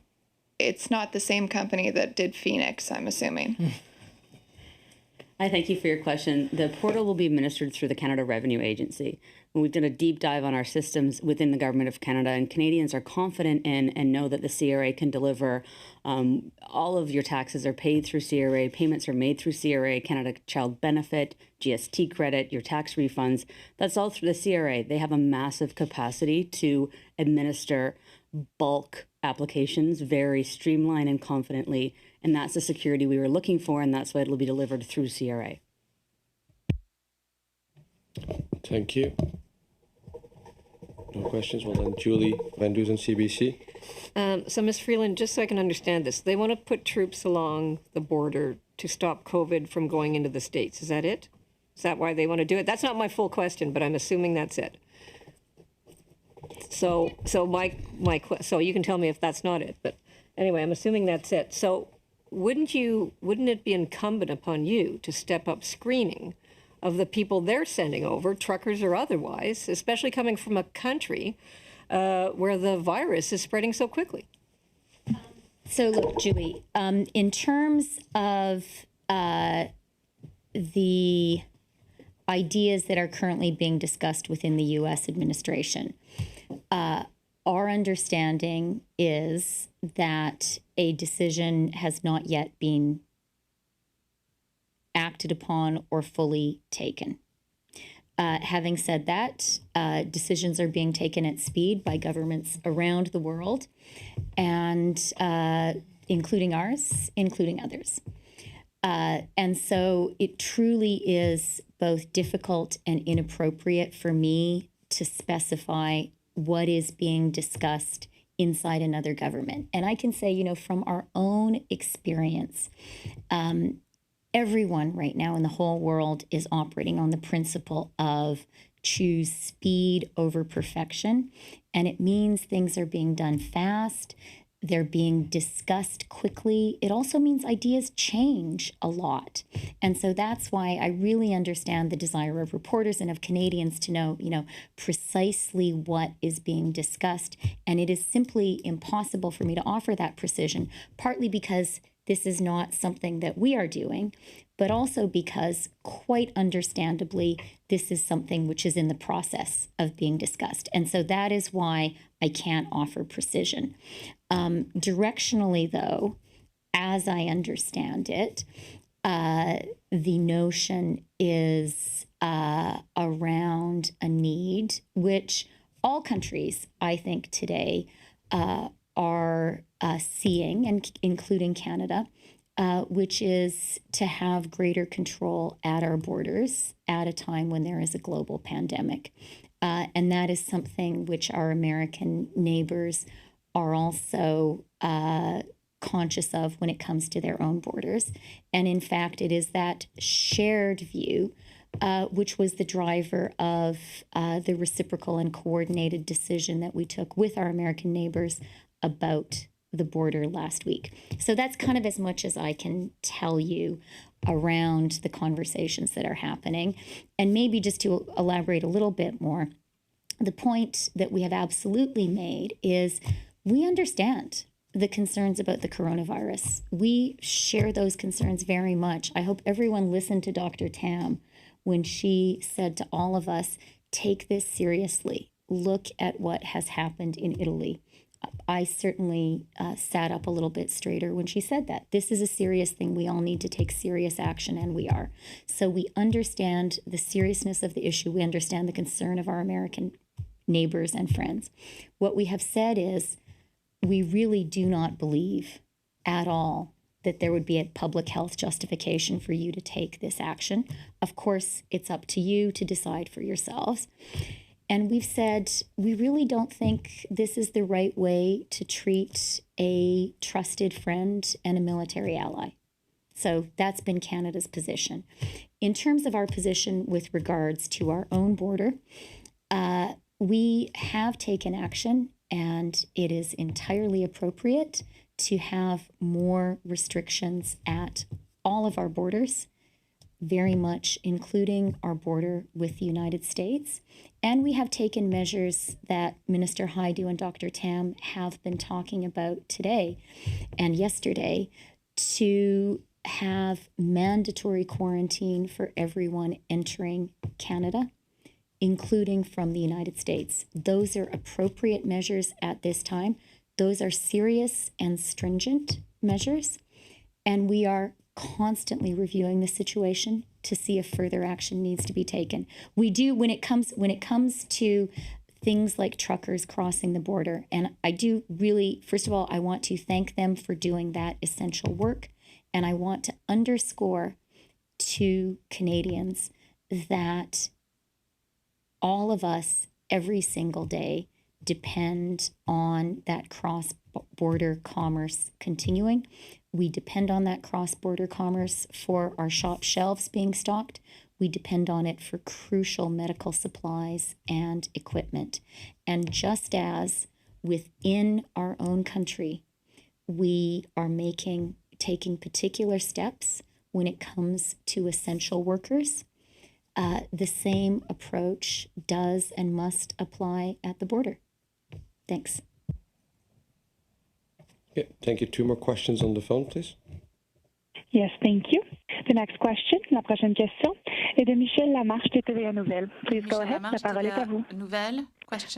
It's not the same company that did Phoenix, I'm assuming. I thank you for your question. The portal will be administered through the Canada Revenue Agency. We've done a deep dive on our systems within the Government of Canada, and Canadians are confident in and know that the CRA can deliver. All of your taxes are paid through CRA, payments are made through CRA, Canada Child Benefit, GST credit, your tax refunds. That's all through the CRA. They have a massive capacity to administer bulk applications very streamlined and confidently, and that's the security we were looking for, and that's why it'll be delivered through CRA. Thank you. No questions? Well then, Julie Van Dusen, CBC. So Ms. Freeland, just so I can understand this, they want to put troops along the border to stop COVID from going into the States. Is that it? Is that why they want to do it? That's not my full question, but I'm assuming that's it. So you can tell me if that's not it, but anyway, I'm assuming that's it. So wouldn't it be incumbent upon you to step up screening of the people they're sending over, truckers or otherwise, especially coming from a country where the virus is spreading so quickly? So look, Julie, in terms of the ideas that are currently being discussed within the U.S. administration, our understanding is that a decision has not yet been acted upon or fully taken. Having said that, decisions are being taken at speed by governments around the world, and including ours, including others. And so it truly is both difficult and inappropriate for me to specify what is being discussed inside another government. And I can say, from our own experience, everyone right now in the whole world is operating on the principle of choose speed over perfection. And it means things are being done fast. They're being discussed quickly. It also means ideas change a lot. And so that's why I really understand the desire of reporters and of Canadians to know, precisely what is being discussed. And it is simply impossible for me to offer that precision, partly because this is not something that we are doing, but also because, quite understandably, this is something which is in the process of being discussed. And so that is why I can't offer precision. Directionally, though, as I understand it, the notion is around a need which all countries, I think, today are seeing, and including Canada, which is to have greater control at our borders at a time when there is a global pandemic. And that is something which our American neighbors are also conscious of when it comes to their own borders. And in fact, it is that shared view which was the driver of the reciprocal and coordinated decision that we took with our American neighbors about the border last week. So that's kind of as much as I can tell you around the conversations that are happening. And maybe just to elaborate a little bit more, the point that we have absolutely made is we understand the concerns about the coronavirus. We share those concerns very much. I hope everyone listened to Dr. Tam when she said to all of us, take this seriously. Look at what has happened in Italy. I certainly sat up a little bit straighter when she said that. This is a serious thing. We all need to take serious action, and we are. So we understand the seriousness of the issue. We understand the concern of our American neighbors and friends. What we have said is we really do not believe at all that there would be a public health justification for you to take this action. Of course, it's up to you to decide for yourselves. And we've said we really don't think this is the right way to treat a trusted friend and a military ally. So that's been Canada's position. In terms of our position with regards to our own border, we have taken action, and it is entirely appropriate to have more restrictions at all of our borders. very much including our border with the United States. And we have taken measures that Minister Rideau and Dr. Tam have been talking about today and yesterday to have mandatory quarantine for everyone entering Canada, including from the United States. Those are appropriate measures at this time. Those are serious and stringent measures, and we are constantly reviewing the situation to see if further action needs to be taken. We do when it comes to things like truckers crossing the border, and I do really, first of all, I want to thank them for doing that essential work, and I want to underscore to Canadians that all of us every single day depend on that cross-border commerce continuing. We depend on that cross-border commerce for our shop shelves being stocked. We depend on it for crucial medical supplies and equipment. And just as within our own country, we are taking particular steps when it comes to essential workers, the same approach does and must apply at the border. Thanks. Yeah, thank you. 2 more questions on the phone, please. Yes, thank you. The next question, la prochaine question, est de Michel Lamarche de TVA Nouvelle. Please go ahead. La parole est à vous.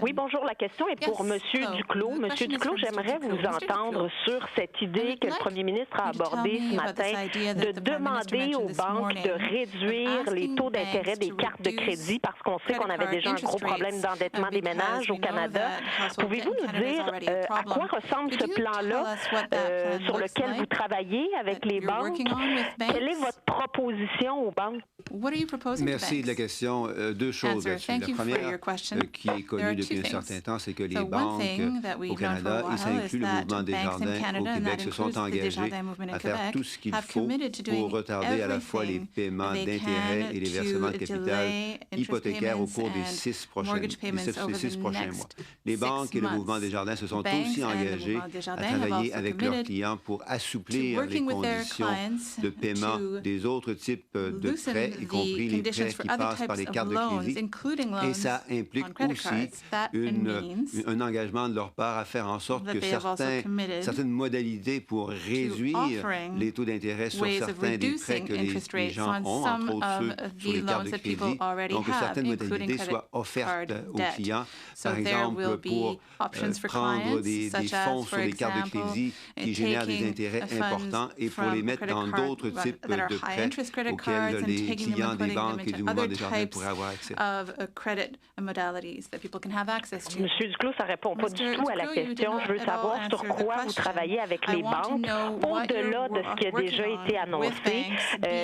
Oui, bonjour. La question est pour M. Duclos. Monsieur Duclos, j'aimerais vous entendre sur cette idée que le premier ministre a abordée ce matin de demander aux banques de réduire les taux d'intérêt des cartes de crédit parce qu'on sait qu'on avait déjà un gros problème d'endettement des ménages au Canada. Pouvez-vous nous dire à quoi ressemble ce plan-là sur lequel vous travaillez avec les banques? Quelle est votre proposition aux banques? Merci de la question. 2 choses là-dessus. La première, qui est connue depuis un certain temps, c'est que les banques au Canada, et ça inclut le mouvement des jardins au Québec, se sont engagés à faire tout ce qu'il faut pour retarder à la fois les paiements d'intérêts et les versements de capital hypothécaires au cours des 6 prochains mois. Les banques et le mouvement des jardins se sont aussi engagés à travailler avec leurs clients pour assouplir les conditions de paiement des autres types de prêts, y compris les prêts qui passent par les cartes de crédit. Et ça implique aussi un engagement de leur part à faire en sorte que certaines modalités pour réduire les taux d'intérêt sur certains des prêts que les gens ont, entre autres ceux sur les cartes de crédit, donc que certaines modalités soient offertes aux clients, par exemple pour prendre des fonds sur les cartes de crédit qui génèrent des intérêts importants et pour les mettre dans d'autres types de prêts auxquels les clients des banques et du mouvement des jardins pourraient avoir accès. Monsieur Duclos, ça ne répond pas du tout à la question. Je veux savoir sur quoi vous travaillez avec les banques, au-delà de ce qui a déjà été annoncé.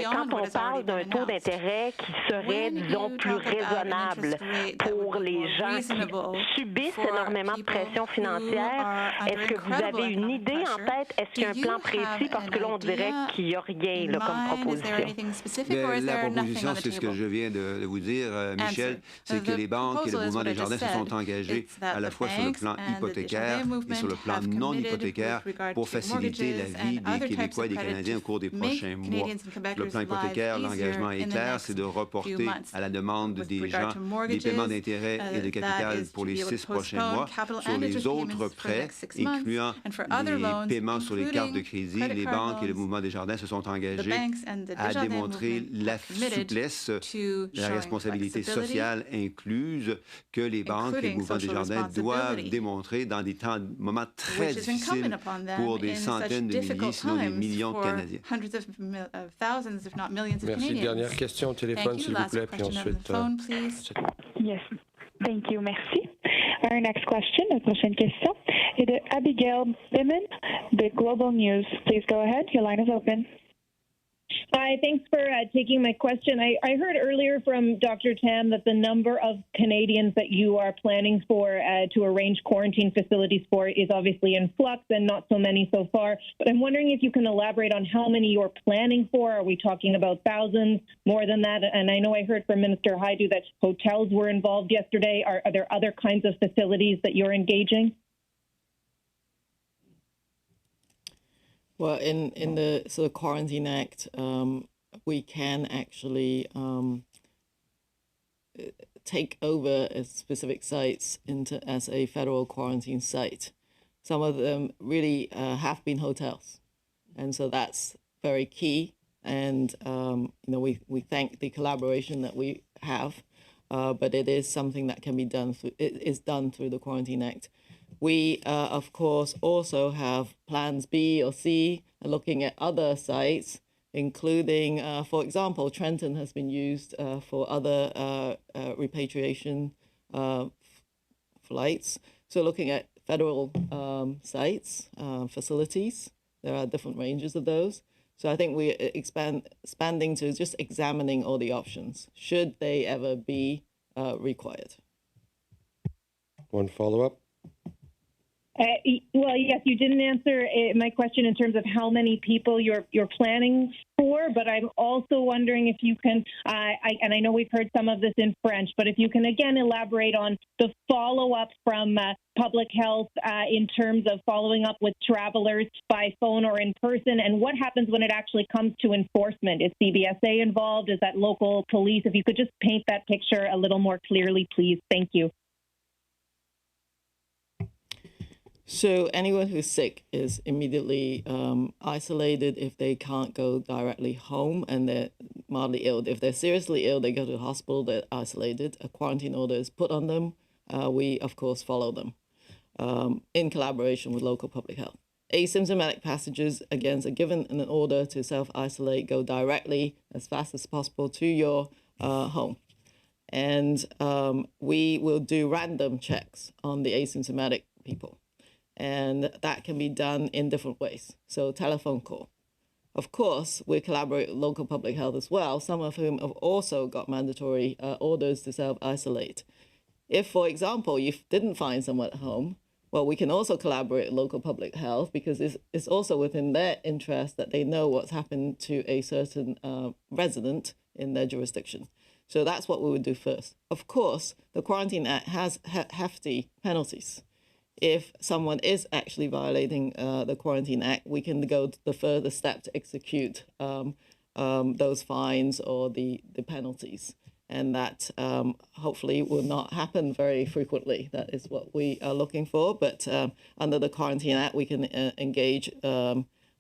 Quand on parle d'un taux d'intérêt qui serait, disons, plus raisonnable pour les gens qui subissent énormément de pression financière, est-ce que vous avez une idée en tête? Est-ce qu'il y a un plan précis? Parce que là, on dirait qu'il n'y a rien là, comme proposition. La proposition, c'est ce que je viens de vous dire, Michel, c'est que les banques et le mouvement des jardins se sont engagés à la fois sur le plan hypothécaire et sur le plan non hypothécaire pour faciliter la vie des Québécois et des Canadiens au cours des prochains mois. Le plan hypothécaire, l'engagement est clair, c'est de reporter à la demande des gens les paiements d'intérêt et de capital pour les 6 prochains mois. Sur les autres prêts, incluant les paiements sur les cartes de crédit, les banques et le mouvement des jardins se sont engagés à démontrer la souplesse, la responsabilité sociale incluse que les banques et le mouvement des jardins doivent démontrer dans des moments très difficiles pour des centaines de milliers, sinon des millions de Canadiens. Merci. Dernière question au téléphone, s'il vous plaît, puis ensuite... Yes. Thank you. Merci. Our next question, la prochaine question, est de Abigail Bimman de Global News. Please go ahead. Your line is open. Hi, thanks for taking my question. I heard earlier from Dr. Tam that the number of Canadians that you are planning for to arrange quarantine facilities for is obviously in flux and not so many so far. But I'm wondering if you can elaborate on how many you're planning for. Are we talking about thousands, more than that? And I know I heard from Minister Rideau that hotels were involved yesterday. Are there other kinds of facilities that you're engaging? Well, in the sort of Quarantine Act, we can actually take over specific sites as a federal quarantine site. Some of them really have been hotels, and so that's very key. And we thank the collaboration that we have, but it is something that can be done. It is done through the Quarantine Act. We, of course, also have plans B or C, looking at other sites, including, for example, Trenton has been used for other repatriation flights. So looking at federal sites, facilities, there are different ranges of those. So I think we're expanding to just examining all the options, should they ever be required. One follow-up? Well, yes, you didn't answer my question in terms of how many people you're planning for, but I'm also wondering if you can, and I know we've heard some of this in French, but if you can again elaborate on the follow-up from public health in terms of following up with travelers by phone or in person, and what happens when it actually comes to enforcement? Is CBSA involved? Is that local police? If you could just paint that picture a little more clearly, please. Thank you. So anyone who's sick is immediately isolated if they can't go directly home and they're mildly ill. If they're seriously ill, they go to the hospital, they're isolated. A quarantine order is put on them. We, of course, follow them in collaboration with local public health. Asymptomatic passengers, again, are given an order to self-isolate, go directly as fast as possible to your home. And we will do random checks on the asymptomatic people. And that can be done in different ways. So telephone call. Of course, we collaborate with local public health as well, some of whom have also got mandatory orders to self-isolate. If, for example, you didn't find someone at home, well, we can also collaborate with local public health because it's also within their interest that they know what's happened to a certain resident in their jurisdiction. So that's what we would do first. Of course, the Quarantine Act has hefty penalties. If someone is actually violating the Quarantine Act, we can go to the further step to execute those fines or the penalties. And that hopefully will not happen very frequently. That is what we are looking for. But under the Quarantine Act, we can engage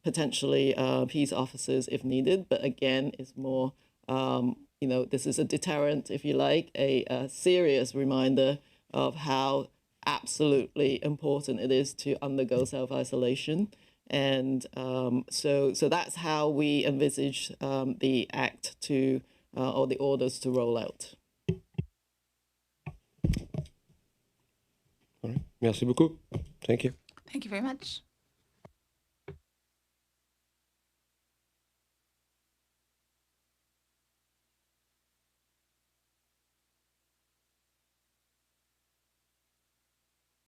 potentially peace officers if needed. But again, it's more, this is a deterrent, if you like, a serious reminder of how absolutely important it is to undergo self-isolation. And so that's how we envisage the act to, or the orders to roll out. All right. Merci beaucoup. Thank you. Thank you very much.